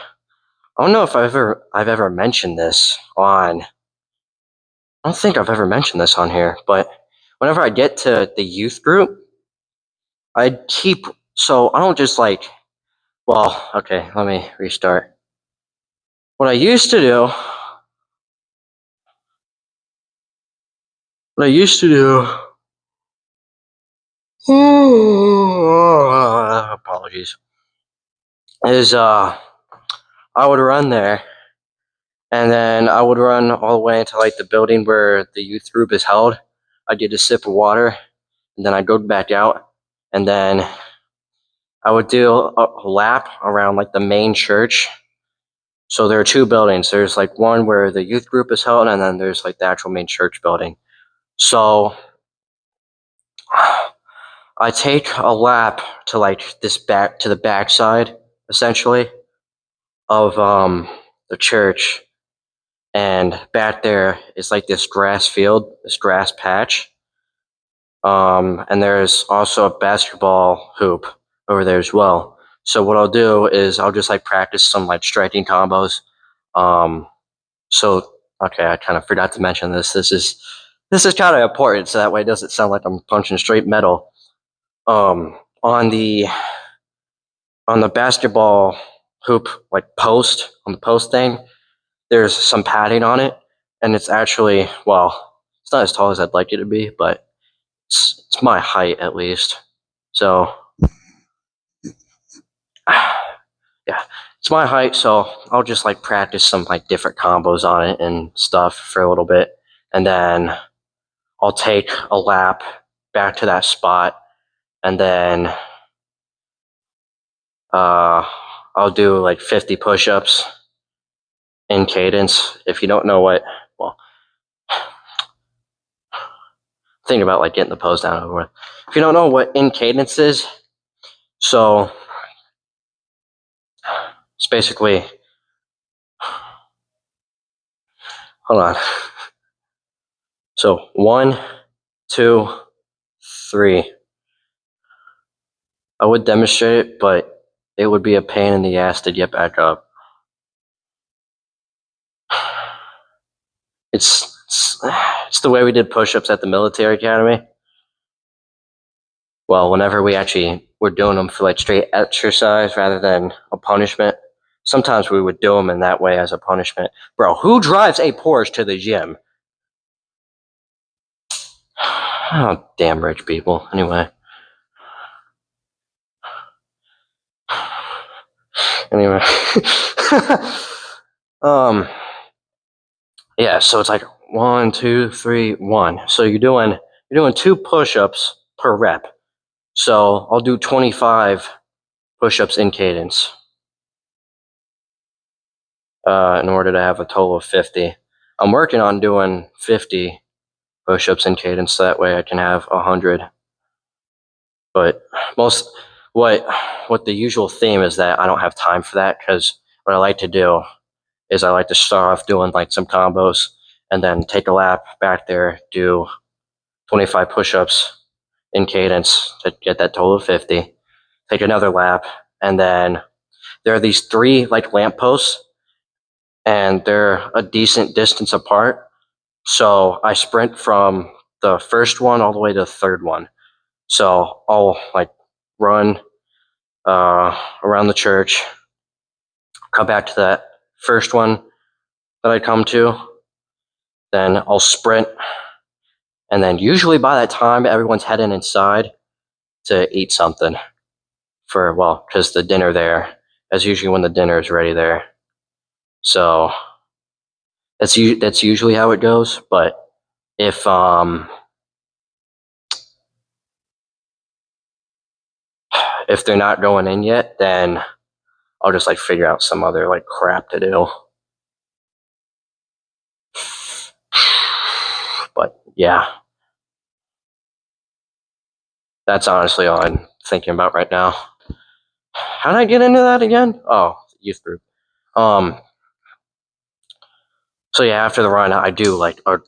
don't know if I've ever mentioned this on. I don't think I've ever mentioned this on here, but whenever I get to the youth group, I don't just okay, let me restart. What I used to do apologies, is I would run there, and then I would run all the way into like the building where the youth group is held. I'd get a sip of water, and then I'd go back out, and then I would do a lap around like the main church. So there are 2 buildings. There's like one where the youth group is held, and then there's like the actual main church building. So I take a lap to like the backside, essentially, of the church, and back there is like this grass field, this grass patch. And there's also a basketball hoop over there as well. So what I'll do is I'll just like practice some like striking combos. So okay, I kind of forgot to mention this. This is kind of important, so that way it doesn't sound like I'm punching straight metal. On the basketball hoop, like post on the post thing, there's some padding on it, and it's actually, well, it's not as tall as I'd like it to be, but it's my height at least. So yeah, it's my height, so I'll just like practice some like different combos on it and stuff for a little bit, and then I'll take a lap back to that spot, and then I'll do like 50 push-ups in cadence. If you don't know what, well, think about like getting the pose down over with. If you don't know what in cadence is, so it's basically, hold on. So 1, 2, 3. I would demonstrate it, but it would be a pain in the ass to get back up. It's the way we did push-ups at the military academy. Well, whenever we actually were doing them for like straight exercise rather than a punishment, sometimes we would do them in that way as a punishment. Bro, who drives a Porsche to the gym? Oh, damn rich people. Anyway. Anyway. Yeah, so it's like 1, 2, 3, 1. So you're doing 2 push-ups per rep. So I'll do 25 push-ups in cadence in order to have a total of 50. I'm working on doing 50 push-ups in cadence, so that way I can have 100. But what the usual theme is that I don't have time for that, because what I like to do is I like to start off doing like some combos and then take a lap back there, do 25 push-ups in cadence to get that total of 50, take another lap, and then there are these 3 like lampposts, and they're a decent distance apart. So I sprint from the first one all the way to the third one. So I'll like run around the church, come back to that first one that I come to, then I'll sprint, and then usually by that time everyone's heading inside to eat something for, well, because the dinner there, that's usually when the dinner is ready there. So that's usually how it goes. But if they're not going in yet, then I'll just like figure out some other like crap to do. But yeah, that's honestly all I'm thinking about right now. How did I get into that again? Oh, youth group. So yeah, after the run, I do like a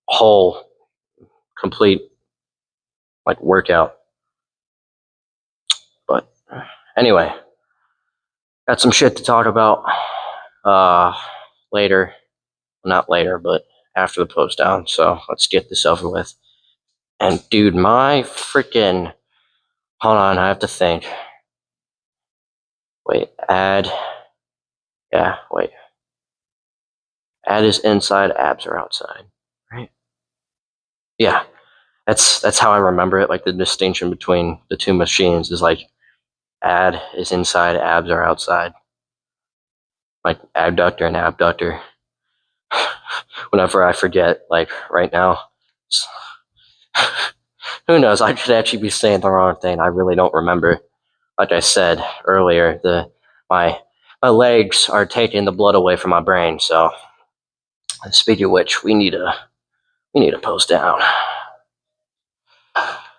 whole complete like workout. But anyway, got some shit to talk about later. Not later, but after the post down. So let's get this over with. And dude, my freaking, hold on, I have to think. Wait, add. Yeah, wait. Add is inside, abs are outside, right? Yeah, that's how I remember it. Like the distinction between the two machines is like add is inside, abs are outside. Like abductor and abductor. Whenever I forget, like right now, who knows? I could actually be saying the wrong thing. I really don't remember. Like I said earlier, my legs are taking the blood away from my brain. So, speaking of which, we need a post down.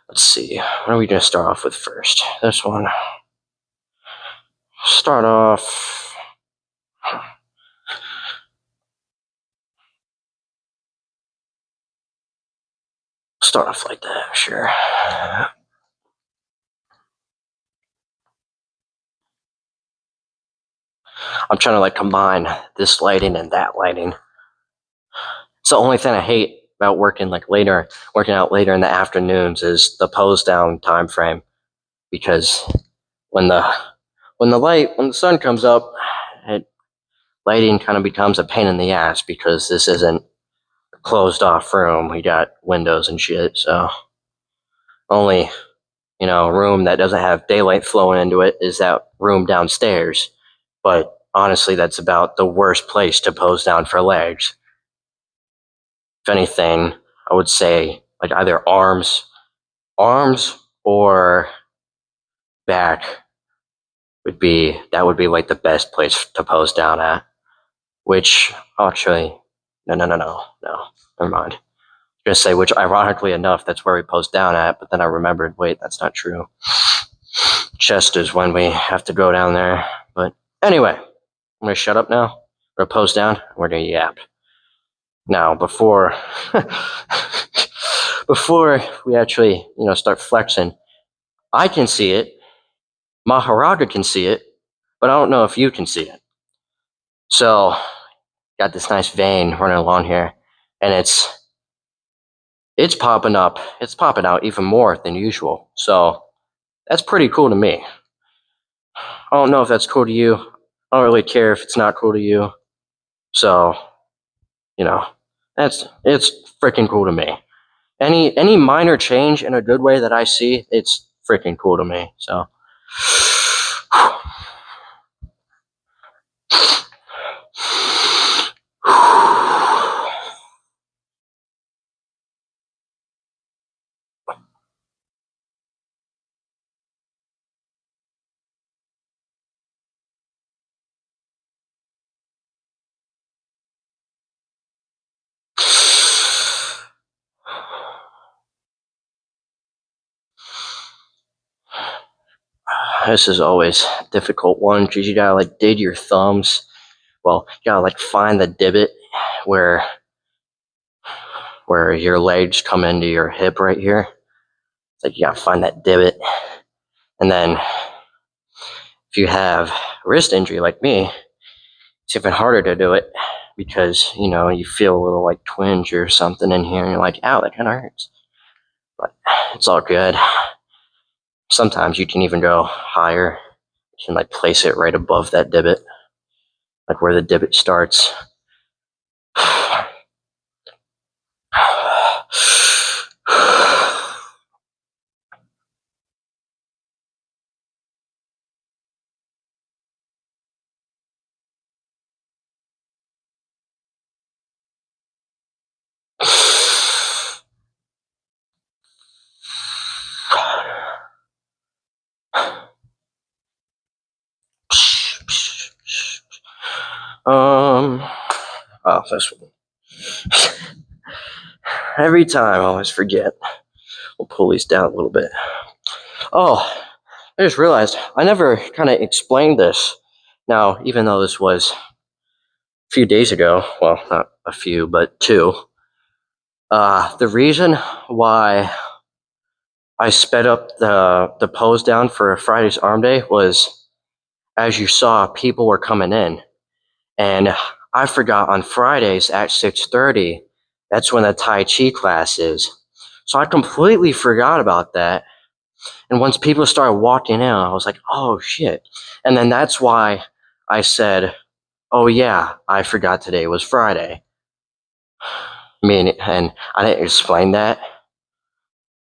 Let's see. What are we gonna start off with first? This one. Start off. Start off like that, sure. I'm trying to like combine this lighting and that lighting. It's the only thing I hate about working out later in the afternoons is the pose down time frame, because when the when the sun comes up, lighting kind of becomes a pain in the ass because this isn't a closed off room. We got windows and shit, so only room that doesn't have daylight flowing into it is that room downstairs. But honestly, that's about the worst place to pose down for legs. If anything, I would say like either arms or back would be like the best place to pose down at. Which actually, no, never mind. I was gonna say, which ironically enough, that's where we pose down at, but then I remembered, wait, that's not true. Chest is when we have to go down there. But anyway, I'm gonna shut up now. We're gonna pose down. We're gonna yap. Now, before we actually, start flexing, I can see it. Maharaga can see it, but I don't know if you can see it. So, got this nice vein running along here, and it's popping up. It's popping out even more than usual. So, that's pretty cool to me. I don't know if that's cool to you. I don't really care if it's not cool to you. So, it's freaking cool to me. Any minor change in a good way that I see, it's freaking cool to me. So, this is always a difficult one because you gotta like dig your thumbs. Well, you gotta like find the divot where your legs come into your hip right here. It's like you gotta find that divot. And then if you have a wrist injury like me, it's even harder to do it because, you feel a little like twinge or something in here and you're like, ow, that kind of hurts. But it's all good. Sometimes you can even go higher. You can like place it right above that divot, like where the divot starts. Oh, this one. Every time I always forget. We'll pull these down a little bit. Oh, I just realized I never kind of explained this. Now, even though this was a few days ago, well, not a few, but 2, the reason why I sped up the pose down for Friday's arm day was, as you saw, people were coming in. And I forgot on Fridays at 6:30, that's when the Tai Chi class is. So I completely forgot about that. And once people started walking in, I was like, oh shit. And then that's why I said, oh yeah, I forgot today was Friday. And I didn't explain that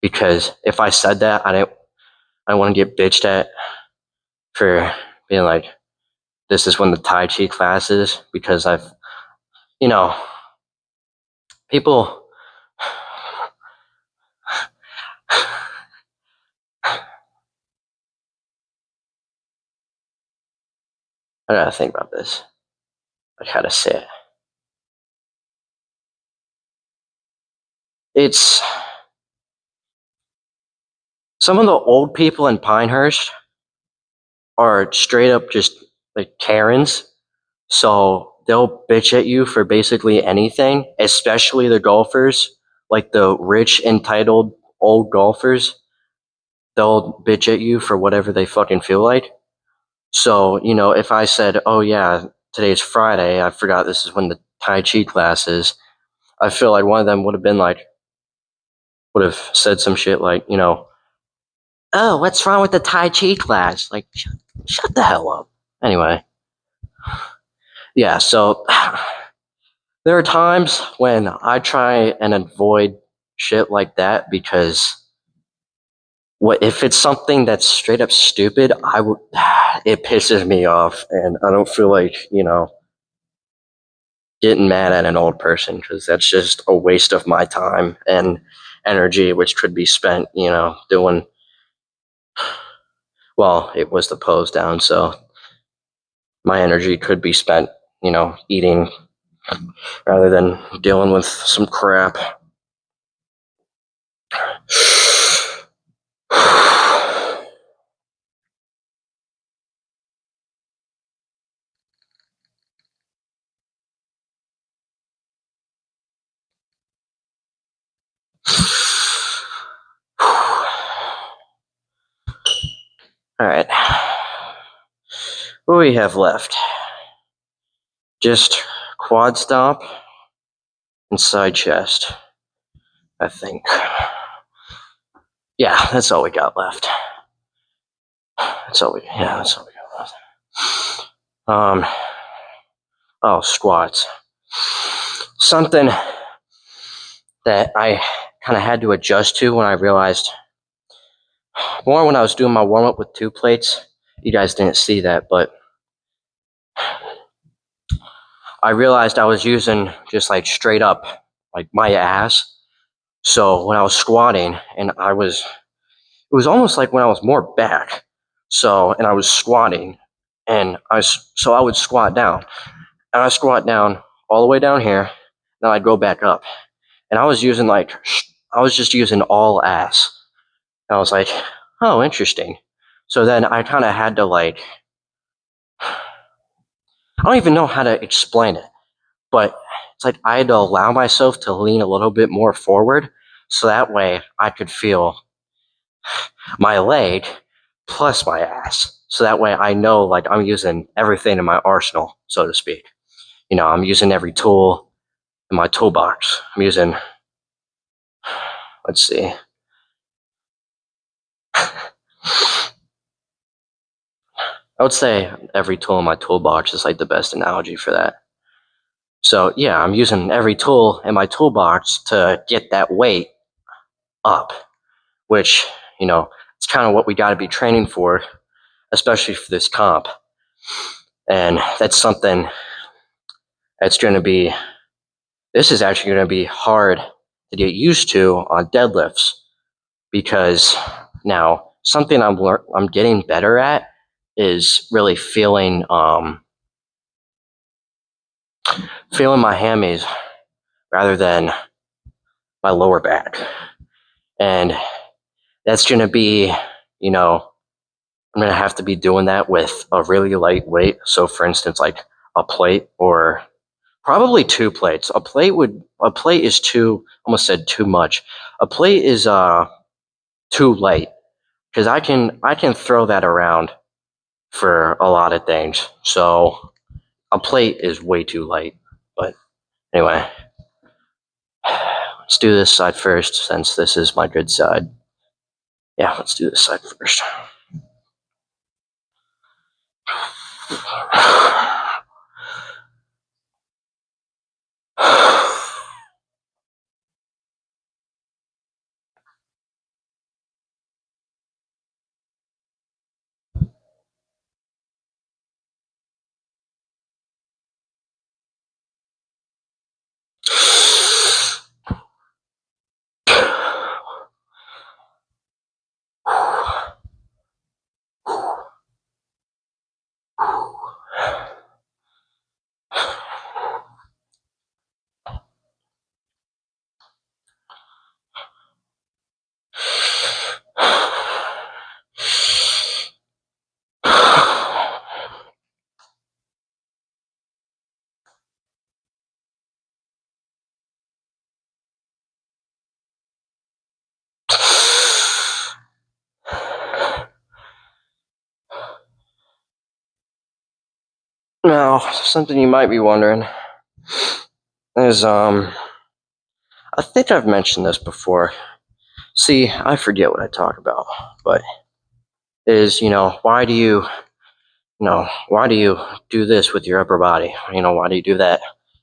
because if I said that, I want to get bitched at for being like, this is when the Tai Chi class is, because people, I gotta think about this, like how to say it. It's some of the old people in Pinehurst are straight up just like Karens. So they'll bitch at you for basically anything, especially the golfers, like the rich, entitled old golfers. They'll bitch at you for whatever they fucking feel like. So, you know, if I said, oh yeah, today's Friday, I forgot this is when the Tai Chi class is, I feel like one of them would have been like, would have said some shit like, you know, oh, what's wrong with the Tai Chi class? Like, shut the hell up. Anyway, yeah, so there are times when I try and avoid shit like that because what if it's something that's straight up stupid, I would it pisses me off and I don't feel like, you know, getting mad at an old person because that's just a waste of my time and energy which could be spent, you know, doing well, it was the pose down, so my energy could be spent, you know, eating rather than dealing with some crap. All right. What do we have left? Just quad stomp and side chest, I think. Yeah, that's all we got left. That's all we got left. Oh, squats. Something that I kind of had to adjust to when I realized more when I was doing my warm up with 2 plates. You guys didn't see that, but I realized I was using just like straight up like my ass. So when I was squatting and it was almost like when I was more back. So, and I was squatting and I would squat down and I squat down all the way down here. Then I'd go back up and I was using I was just using all ass. And I was like, oh, interesting. So then I kind of had to like, I don't even know how to explain it, but it's like I had to allow myself to lean a little bit more forward so that way I could feel my leg plus my ass. So that way I know like I'm using everything in my arsenal, so to speak. You know, I'm using every tool in my toolbox. I'm using, let's see. I would say every tool in my toolbox is like the best analogy for that. So yeah, I'm using every tool in my toolbox to get that weight up, which, you know, it's kind of what we got to be training for, especially for this comp. And that's something that's going to be, this is actually going to be hard to get used to on deadlifts because now something I'm getting better at is really feeling my hammies rather than my lower back. And that's going to be, you know, I'm going to have to be doing that with a really light weight. So for instance, like a plate or probably 2 plates. A plate is almost said too much. A plate is too light because I can throw that around for a lot of things. So a plate is way too light. But anyway, let's do this side first since this is my good side. Yeah, let's do this side first. Now, something you might be wondering is, I think I've mentioned this before. See, I forget what I talk about, but is, why do you do this with your upper body? Why do you do that?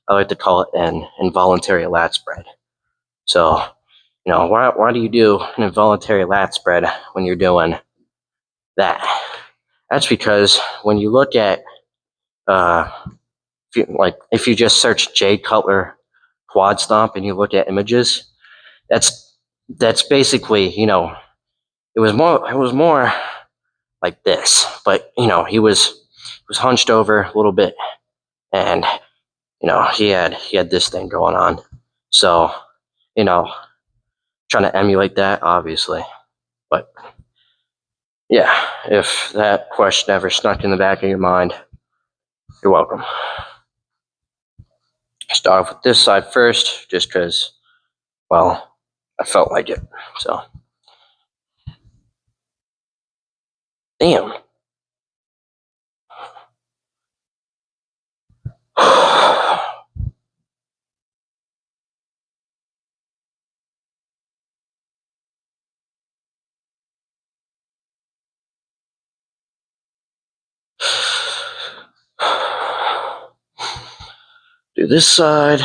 I like to call it an involuntary lat spread. So, why do you do an involuntary lat spread when you're doing that? That's because when you look at, if you just search Jade Cutler quad stomp and you look at images, that's basically, it was more like this, but he was hunched over a little bit, and he had this thing going on. So, trying to emulate that, obviously. But yeah, if that question ever snuck in the back of your mind, you're welcome. Start off with this side first, just because, well, I felt like it. So, damn. Do this side.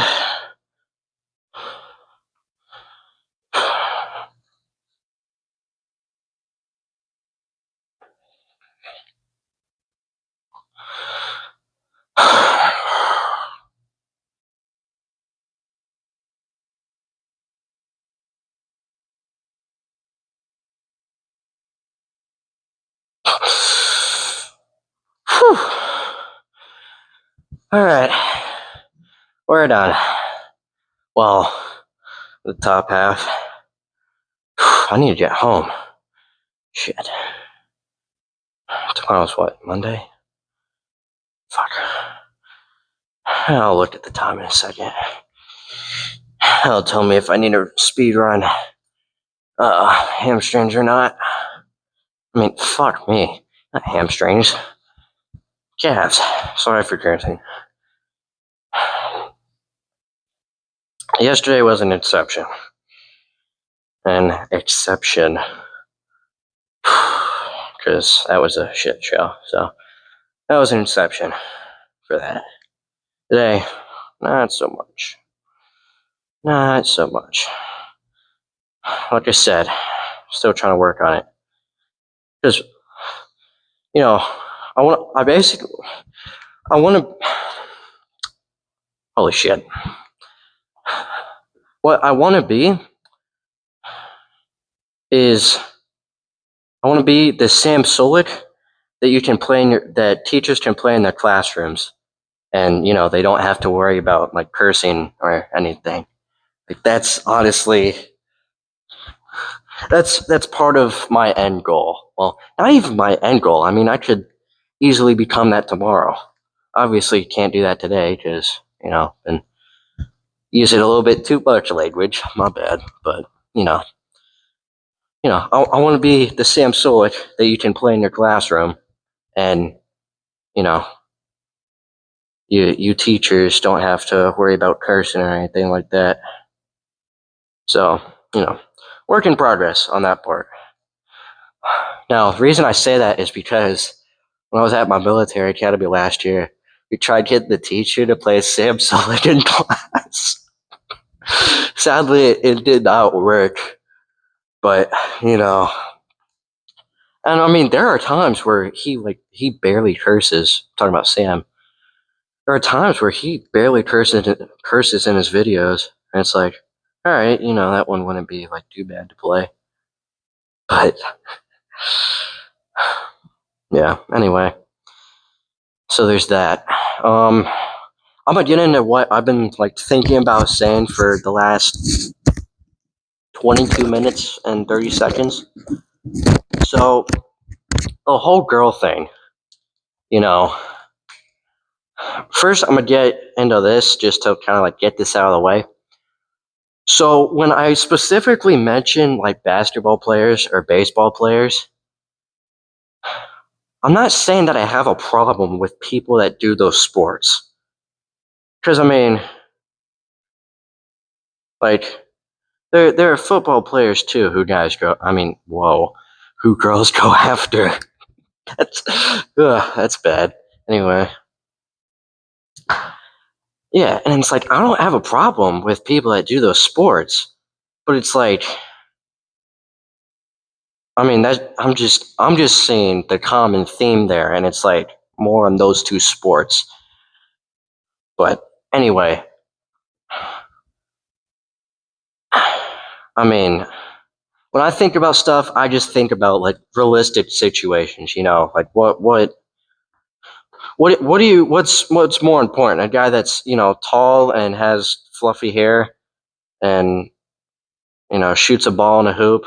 Whew. All right, we're done. Well, the top half. I need to get home. Shit. Tomorrow's what, Monday? Fuck. I'll look at the time in a second. That'll tell me if I need a speed run hamstrings or not. I mean, fuck me. Not hamstrings. Calves. Sorry for cursing. Yesterday was an exception. Because that was a shit show. So, that was an exception for that. Today, not so much. Not so much. Like I said, still trying to work on it. Because, I want to, holy shit. What I want to be is, I want to be the Sam Sulek that you can play that teachers can play in their classrooms. And, they don't have to worry about, like, cursing or anything. Like, that's honestly, that's part of my end goal. Well, not even my end goal. I mean, I could easily become that tomorrow. Obviously, can't do that today because, been using a little bit too much language. My bad. But, I want to be the Sam Sulek that you can play in your classroom. And, you teachers don't have to worry about cursing or anything like that. So, work in progress on that part. Now, the reason I say that is because when I was at my military academy last year, we tried getting the teacher to play Sam Sulek in class. Sadly, it did not work. But, and I mean, there are times where he barely curses. I'm talking about Sam. There are times where he barely curses in his videos. And it's like, all right, that one wouldn't be like too bad to play. But yeah, anyway. So there's that. I'm gonna get into what I've been like thinking about saying for the last 22 minutes and 30 seconds. So the whole girl thing, first I'm gonna get into this just to kind of like get this out of the way. So when I specifically mention like basketball players or baseball players, I'm not saying that I have a problem with people that do those sports. Because, I mean, like, there are football players too who guys go, I mean, whoa, who girls go after. That's bad. Anyway, yeah, and it's like, I don't have a problem with people that do those sports, but it's like, I mean, I'm just seeing the common theme there, and it's like more on those two sports. But anyway, I mean, when I think about stuff, I just think about like realistic situations. Like what do you what's more important? A guy that's tall and has fluffy hair and shoots a ball in a hoop,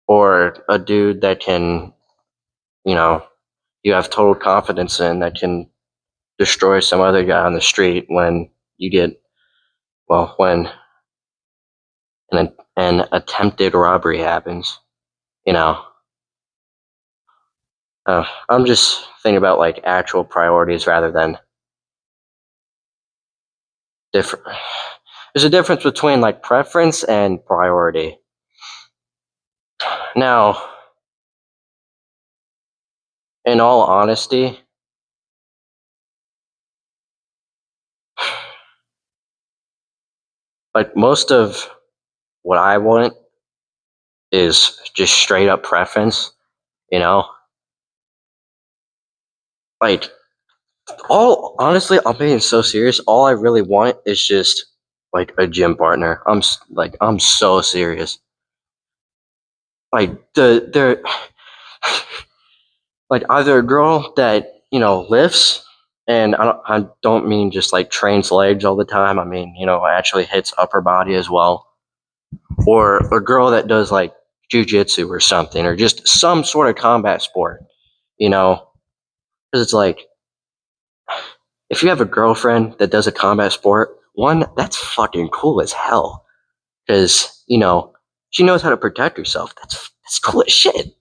or a dude that can you know you have total confidence in that can destroy some other guy on the street when you get when an attempted robbery happens. You know, I'm just thinking about like actual priorities rather than different. There's a difference between like preference and priority. Now, in all honesty, like most of what I want is just straight up preference, you know? Like all honestly, I'm being so serious. All I really want is just like a gym partner. I'm so serious. Like the like either a girl that lifts, and I don't mean just like trains legs all the time. I mean actually hits upper body as well, or a girl that does like jujitsu or something, or just some sort of combat sport. Because it's like if you have a girlfriend that does a combat sport, one, that's fucking cool as hell. Because she knows how to protect herself. That's cool as shit.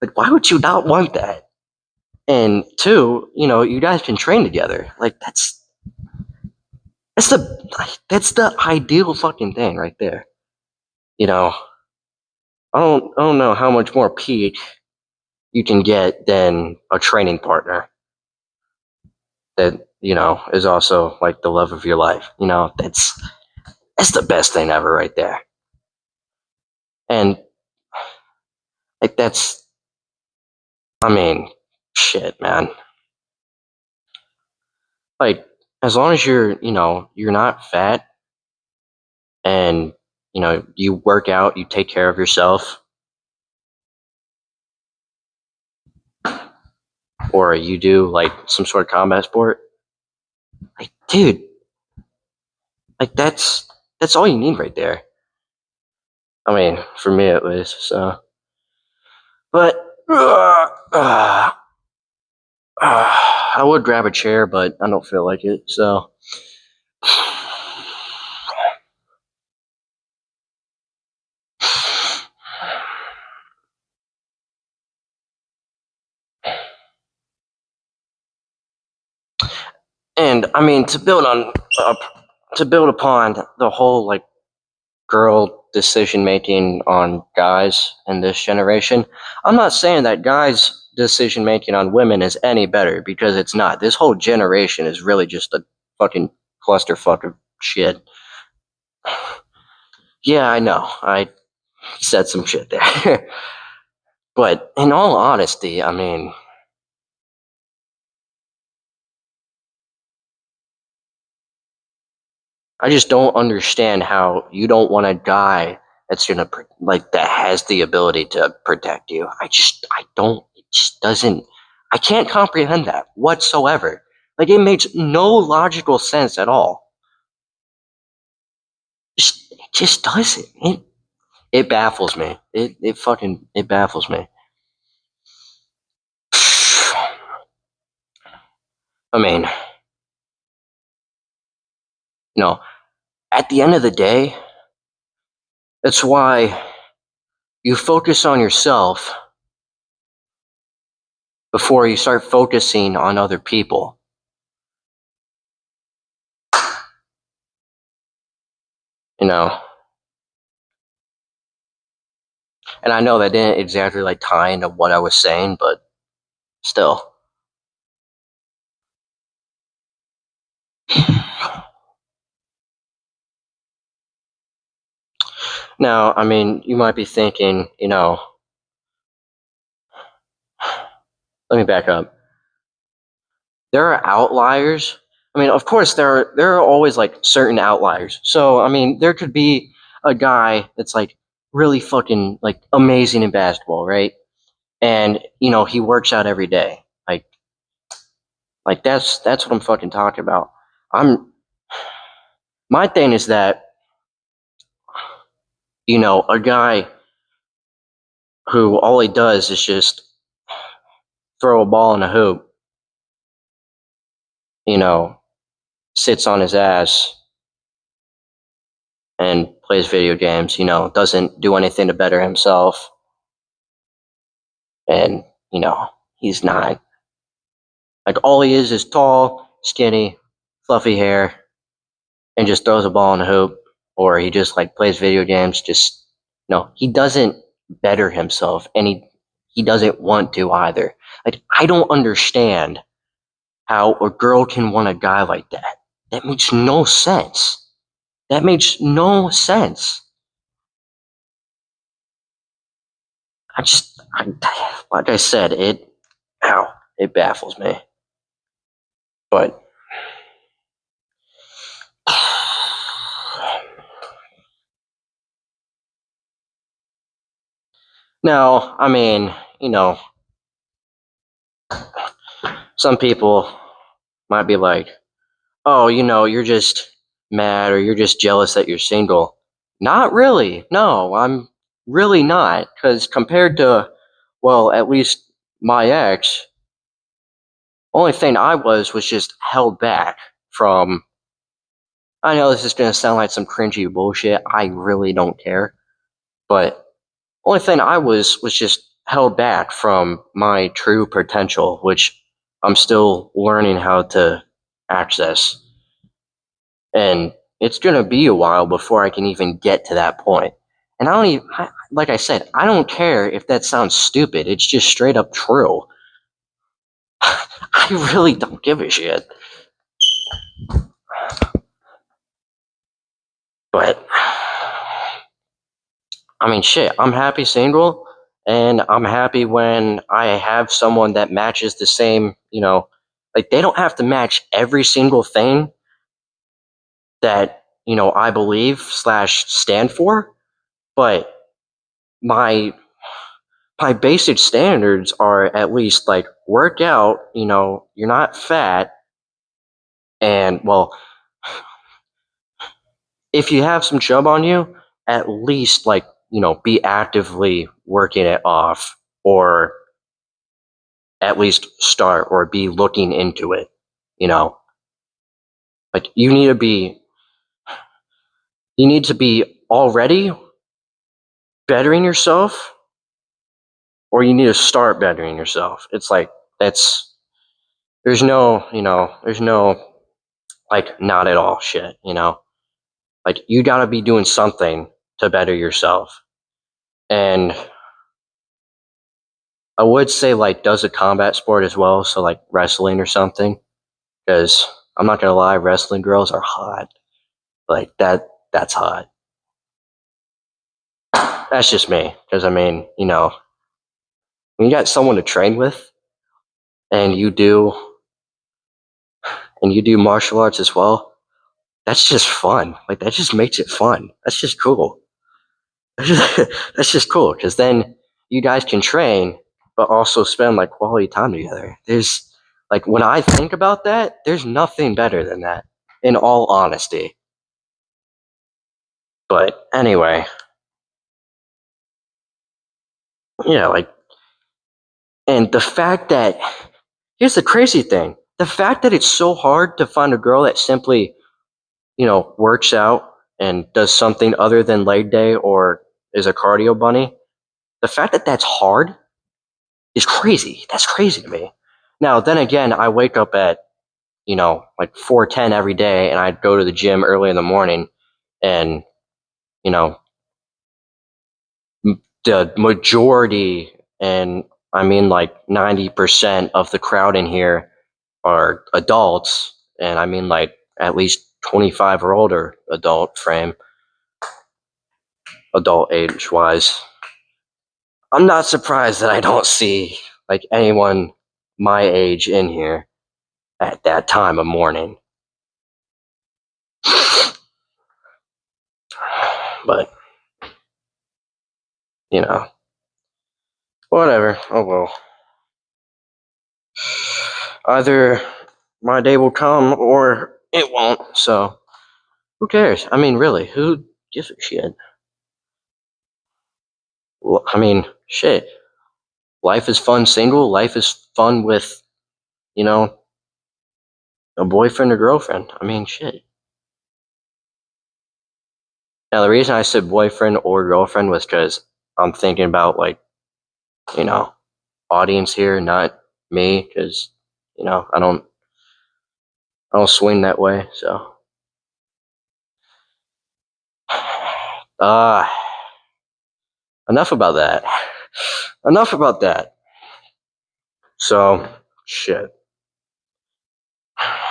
Like, why would you not want that? And two, you guys can train together. Like that's the ideal fucking thing right there. You know, I don't know how much more peak you can get than a training partner that is also like the love of your life. That's the best thing ever right there. And like that's I mean, shit, man. Like as long as you're not fat, and you work out, you take care of yourself, or you do like some sort of combat sport, like dude, like that's all you need right there. I mean, for me at least. So, but I would grab a chair, but I don't feel like it. So, and I mean to build upon the whole like girl decision making on guys in this generation. I'm not saying that guys' decision making on women is any better, because it's not. This whole generation is really just a fucking clusterfuck of shit. Yeah, I know. I said some shit there. But in all honesty, I mean, I just don't understand how you don't want a guy that's gonna like that has the ability to protect you. I don't. It just doesn't. I can't comprehend that whatsoever. Like it makes no logical sense at all. It just doesn't. It baffles me. It baffles me. I mean, no. At the end of the day, that's why you focus on yourself before you start focusing on other people. You know, and I know that didn't exactly like tie into what I was saying, but still. Now, I mean, you might be thinking, let me back up. There are outliers. I mean, of course, there are always like certain outliers. So, I mean, there could be a guy that's like really fucking like amazing in basketball, right? And he works out every day. Like that's what I'm fucking talking about. I'm My thing is that a guy who all he does is just throw a ball in a hoop, you know, sits on his ass and plays video games, doesn't do anything to better himself. And, he's not. Like, all he is tall, skinny, fluffy hair, and just throws a ball in a hoop. Or he just, like, plays video games. Just, he doesn't better himself. And he doesn't want to either. Like, I don't understand how a girl can want a guy like that. That makes no sense. That makes no sense. Like I said, it baffles me. But now, I mean, some people might be like, oh, you're just mad or you're just jealous that you're single. Not really. No, I'm really not. Because compared to, well, at least my ex, only thing I was just held back from. I know this is going to sound like some cringy bullshit. I really don't care. But only thing I was just held back from my true potential, which I'm still learning how to access. And it's going to be a while before I can even get to that point. And like I said, I don't care if that sounds stupid. It's just straight up true. I really don't give a shit. But, I mean, shit, I'm happy single, and I'm happy when I have someone that matches the same, like, they don't have to match every single thing that, I believe / stand for, but my basic standards are at least like work out, you're not fat, and well, if you have some chub on you, at least like, be actively working it off, or at least start or be looking into it, like you need to be already bettering yourself, or you need to start bettering yourself. It's like there's no like not at all shit, like you got to be doing something to better yourself. And I would say, like, does a combat sport as well, so like wrestling or something, because I'm not gonna lie, wrestling girls are hot. Like that's hot. That's just me, because I mean, when you got someone to train with, and you do martial arts as well, that's just fun. Like that just makes it fun. That's just cool. That's just cool, because then you guys can train, but also spend like quality time together. There's like, when I think about that, there's nothing better than that, in all honesty. But anyway, yeah, like, and the fact that, here's the crazy thing, the fact that it's so hard to find a girl that simply, works out and does something other than leg day or is a cardio bunny, the fact that that's hard is crazy. That's crazy to me. Now, then again, I wake up at, like 4:10 every day, and I go to the gym early in the morning, and, you know, the majority, and I mean like 90% of the crowd in here are adults, and I mean like at least 25 or older adult age wise. I'm not surprised that I don't see like anyone my age in here at that time of morning. But, whatever. Oh well. Either my day will come or it won't, so who cares? I mean, really, who gives a shit? Well, I mean, shit. Life is fun single. Life is fun with, you know, a boyfriend or girlfriend. I mean, shit. Now, the reason I said boyfriend or girlfriend was because I'm thinking about, like, you know, audience here, not me, because, I don't swing that way, so. Uh, enough about that. Enough about that. So, shit.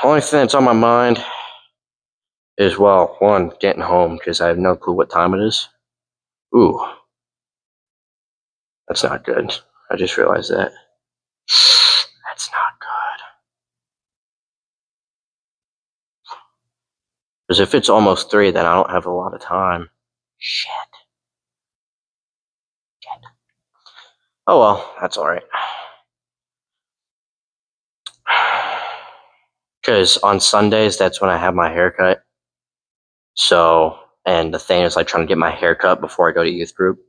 Only thing that's on my mind is, well, one, getting home, because I have no clue what time it is. Ooh, that's not good. I just realized that. That's not good. Because if it's almost 3, then I don't have a lot of time. Shit. Oh well, that's alright. Because on Sundays, that's when I have my haircut. So, and the thing is, like, trying to get my haircut before I go to youth group.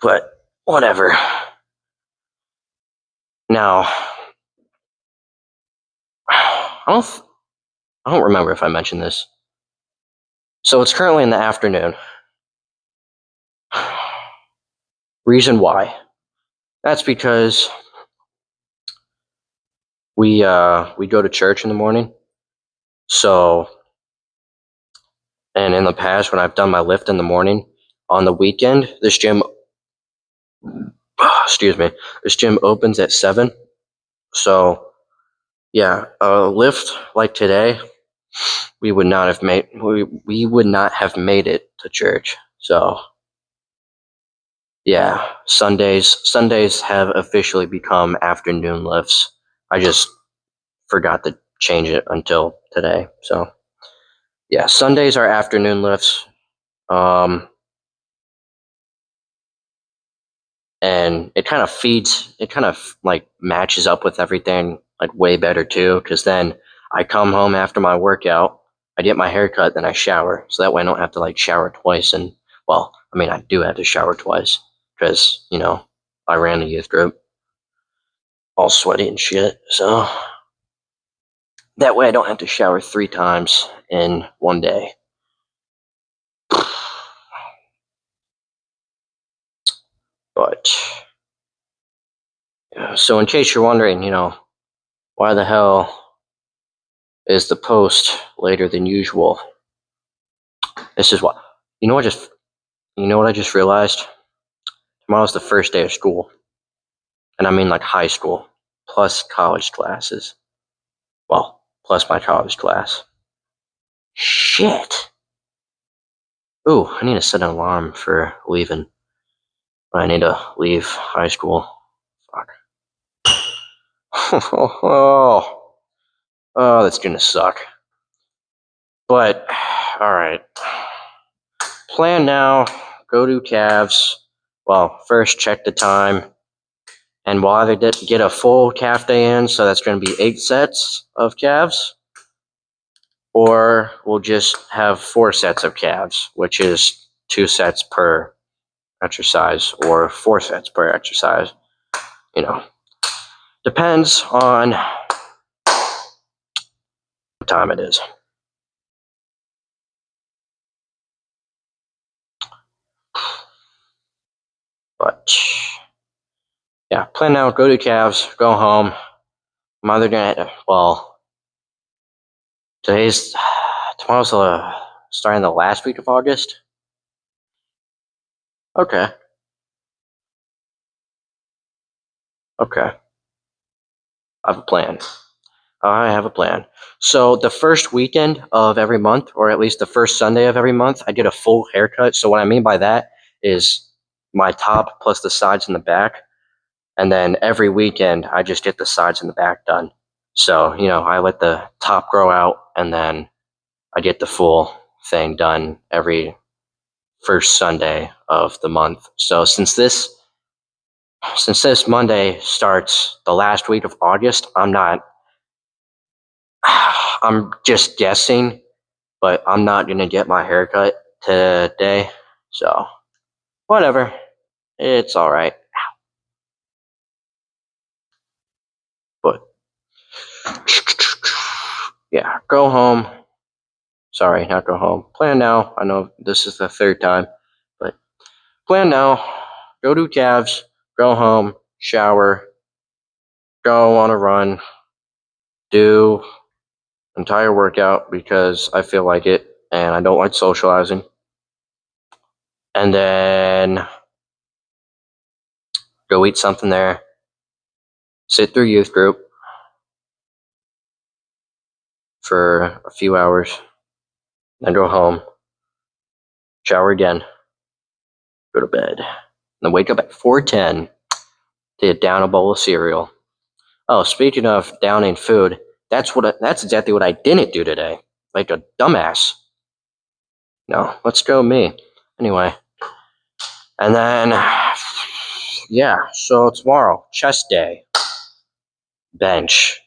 But, whatever. Now, I don't remember if I mentioned this. So it's currently in the afternoon. Reason why? That's because we go to church in the morning. So, and in the past when I've done my lift in the morning, on the weekend, excuse me, this gym opens at 7. So, yeah, a lift like today, we would not have made it to church. So, yeah, Sundays have officially become afternoon lifts. I just forgot to change it until today. So, yeah, Sundays are afternoon lifts. And it kind of like matches up with everything like way better too, because then I come home after my workout, I get my hair cut, then I shower, so that way I don't have to like shower twice. And, well, I mean, I do have to shower twice because I ran the youth group all sweaty and shit, so that way I don't have to shower 3 times in one day. But so in case you're wondering, why the hell is the post later than usual? This is what I just realized? Tomorrow's the first day of school. And I mean like high school, plus college classes. Well, plus my college class. Shit. Ooh, I need to set an alarm for leaving. I need to leave high school. Fuck. Oh, that's gonna suck. But, alright. Plan now, go to calves. Well, first check the time. And we'll either get a full calf day in, so that's going to be 8 sets of calves, or we'll just have 4 sets of calves, which is 2 sets per exercise, or 4 sets per exercise. Depends on what time it is. But yeah, plan now, go to Cavs, go home. I'm either gonna, well, tomorrow's starting the last week of August. Okay. Okay. I have a plan. I have a plan. So the first weekend of every month, or at least the first Sunday of every month, I get a full haircut. So what I mean by that is my top plus the sides and the back. And then every weekend, I just get the sides and the back done. So, I let the top grow out and then I get the full thing done every first Sunday of the month. So since this Monday starts the last week of August, I'm just guessing, but I'm not gonna get my haircut today. So whatever. It's alright. But yeah, go home. Sorry, not go home. Plan now. I know this is the third time, but plan now. Go to Cavs, go home, shower, go on a run, do entire workout because I feel like it and I don't like socializing. And then go eat something there, sit through youth group for a few hours, then go home, shower again, go to bed, then wake up at 4:10 to down a bowl of cereal. Oh, speaking of downing food, that's exactly what I didn't do today. Like a dumbass. No, let's go me. Anyway, and then yeah, so tomorrow, chest day, bench.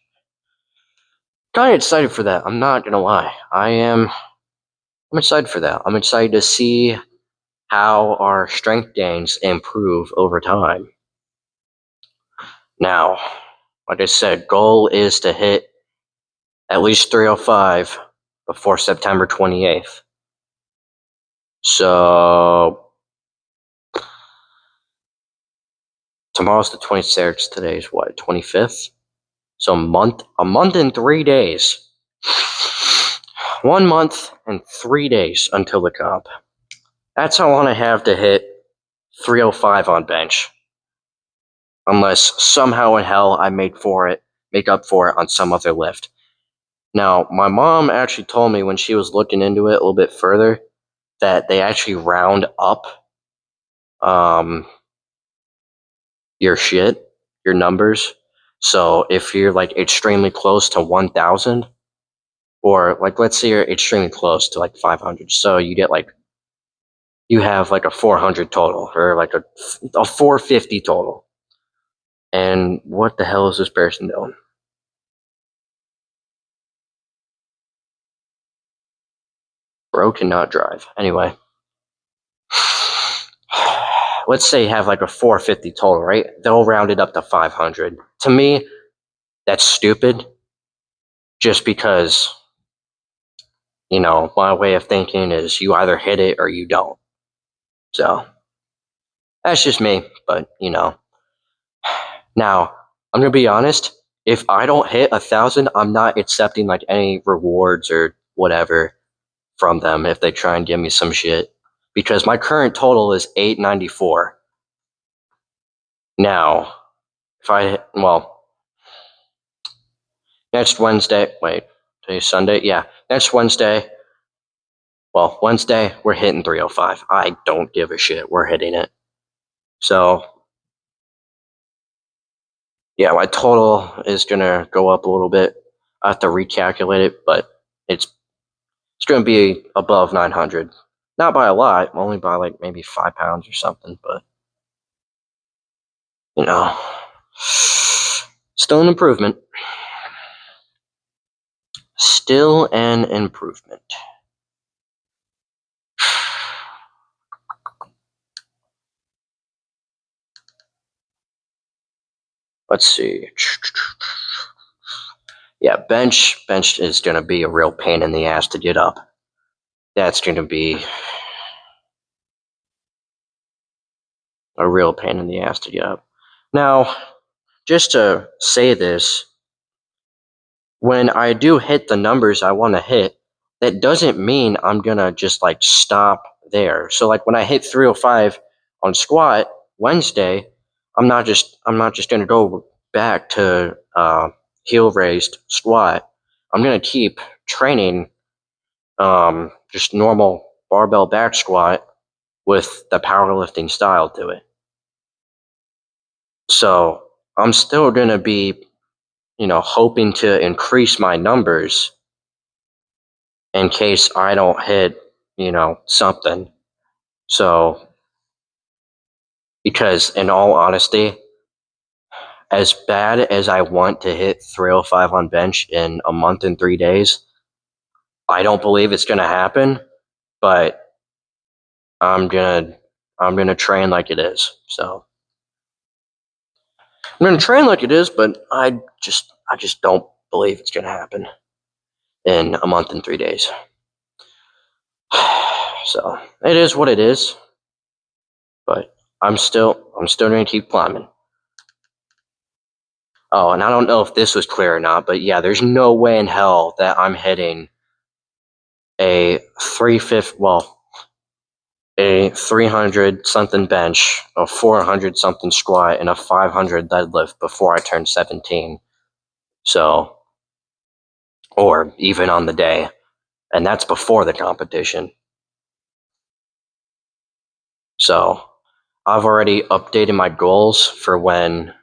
Kind of excited for that. I'm not gonna lie. I'm excited for that. I'm excited to see how our strength gains improve over time. Now, like I said, goal is to hit at least 305 before September 28th. So tomorrow's the 26th. Today's what, 25th? So a month and 3 days. 1 month and 3 days until the comp. That's how long I have to hit 305 on bench. Unless somehow in hell I make up for it on some other lift. Now, my mom actually told me when she was looking into it a little bit further that they actually round up your numbers. So if you're like extremely close to 1,000, or like let's say you're extremely close to like 500, so you have like a 400 total, or like a 450 total. And what the hell is this person doing? Bro cannot drive. Anyway. Let's say you have like a 450 total, right? They'll round it up to 500. To me, that's stupid. Just because, my way of thinking is you either hit it or you don't. So, that's just me, but, Now, I'm going to be honest. If I don't hit 1,000, I'm not accepting like any rewards or whatever from them if they try and give me some shit. Because my current total is 894. Now, next Wednesday, wait, today's Sunday? Yeah, next Wednesday, Wednesday, we're hitting 305. I don't give a shit. We're hitting it. So, yeah, my total is going to go up a little bit. I have to recalculate it, but it's going to be above 900. Not by a lot, only by like maybe 5 pounds or something, but, still an improvement. Still an improvement. Let's see. Yeah, bench is going to be a real pain in the ass to get up. That's going to be a real pain in the ass to get up. Now, just to say this, when I do hit the numbers I want to hit, that doesn't mean I'm gonna just like stop there. So like when I hit 305 on squat Wednesday, I'm not just gonna go back to heel raised squat. I'm gonna keep training just normal barbell back squat with the powerlifting style to it. So I'm still gonna be, hoping to increase my numbers in case I don't hit, something. So, because in all honesty, as bad as I want to hit 305 on bench in a month and 3 days, I don't believe it's gonna happen. But I'm gonna I'm gonna train like it is. So I'm gonna train like it is, but I just don't believe it's gonna happen in a month and 3 days. So it is what it is. But I'm still gonna keep climbing. Oh, and I don't know if this was clear or not, but yeah, there's no way in hell that I'm hitting a a 300 something bench, a 400 something squat, and a 500 deadlift before I turn 17. So, or even on the day, and that's before the competition. So, I've already updated my goals for when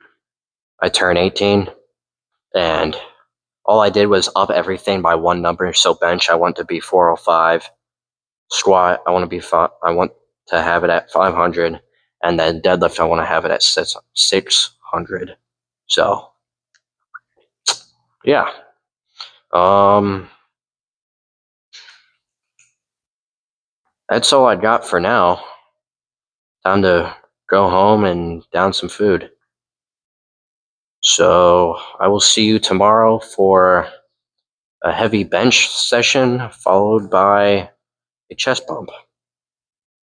I turn 18, and all I did was up everything by one number. So bench, I want to be 405. Squat, I want to have it at 500, and then deadlift, I want to have it at 600. So, yeah. That's all I got for now. Time to go home and down some food. So I will see you tomorrow for a heavy bench session followed by a chest pump.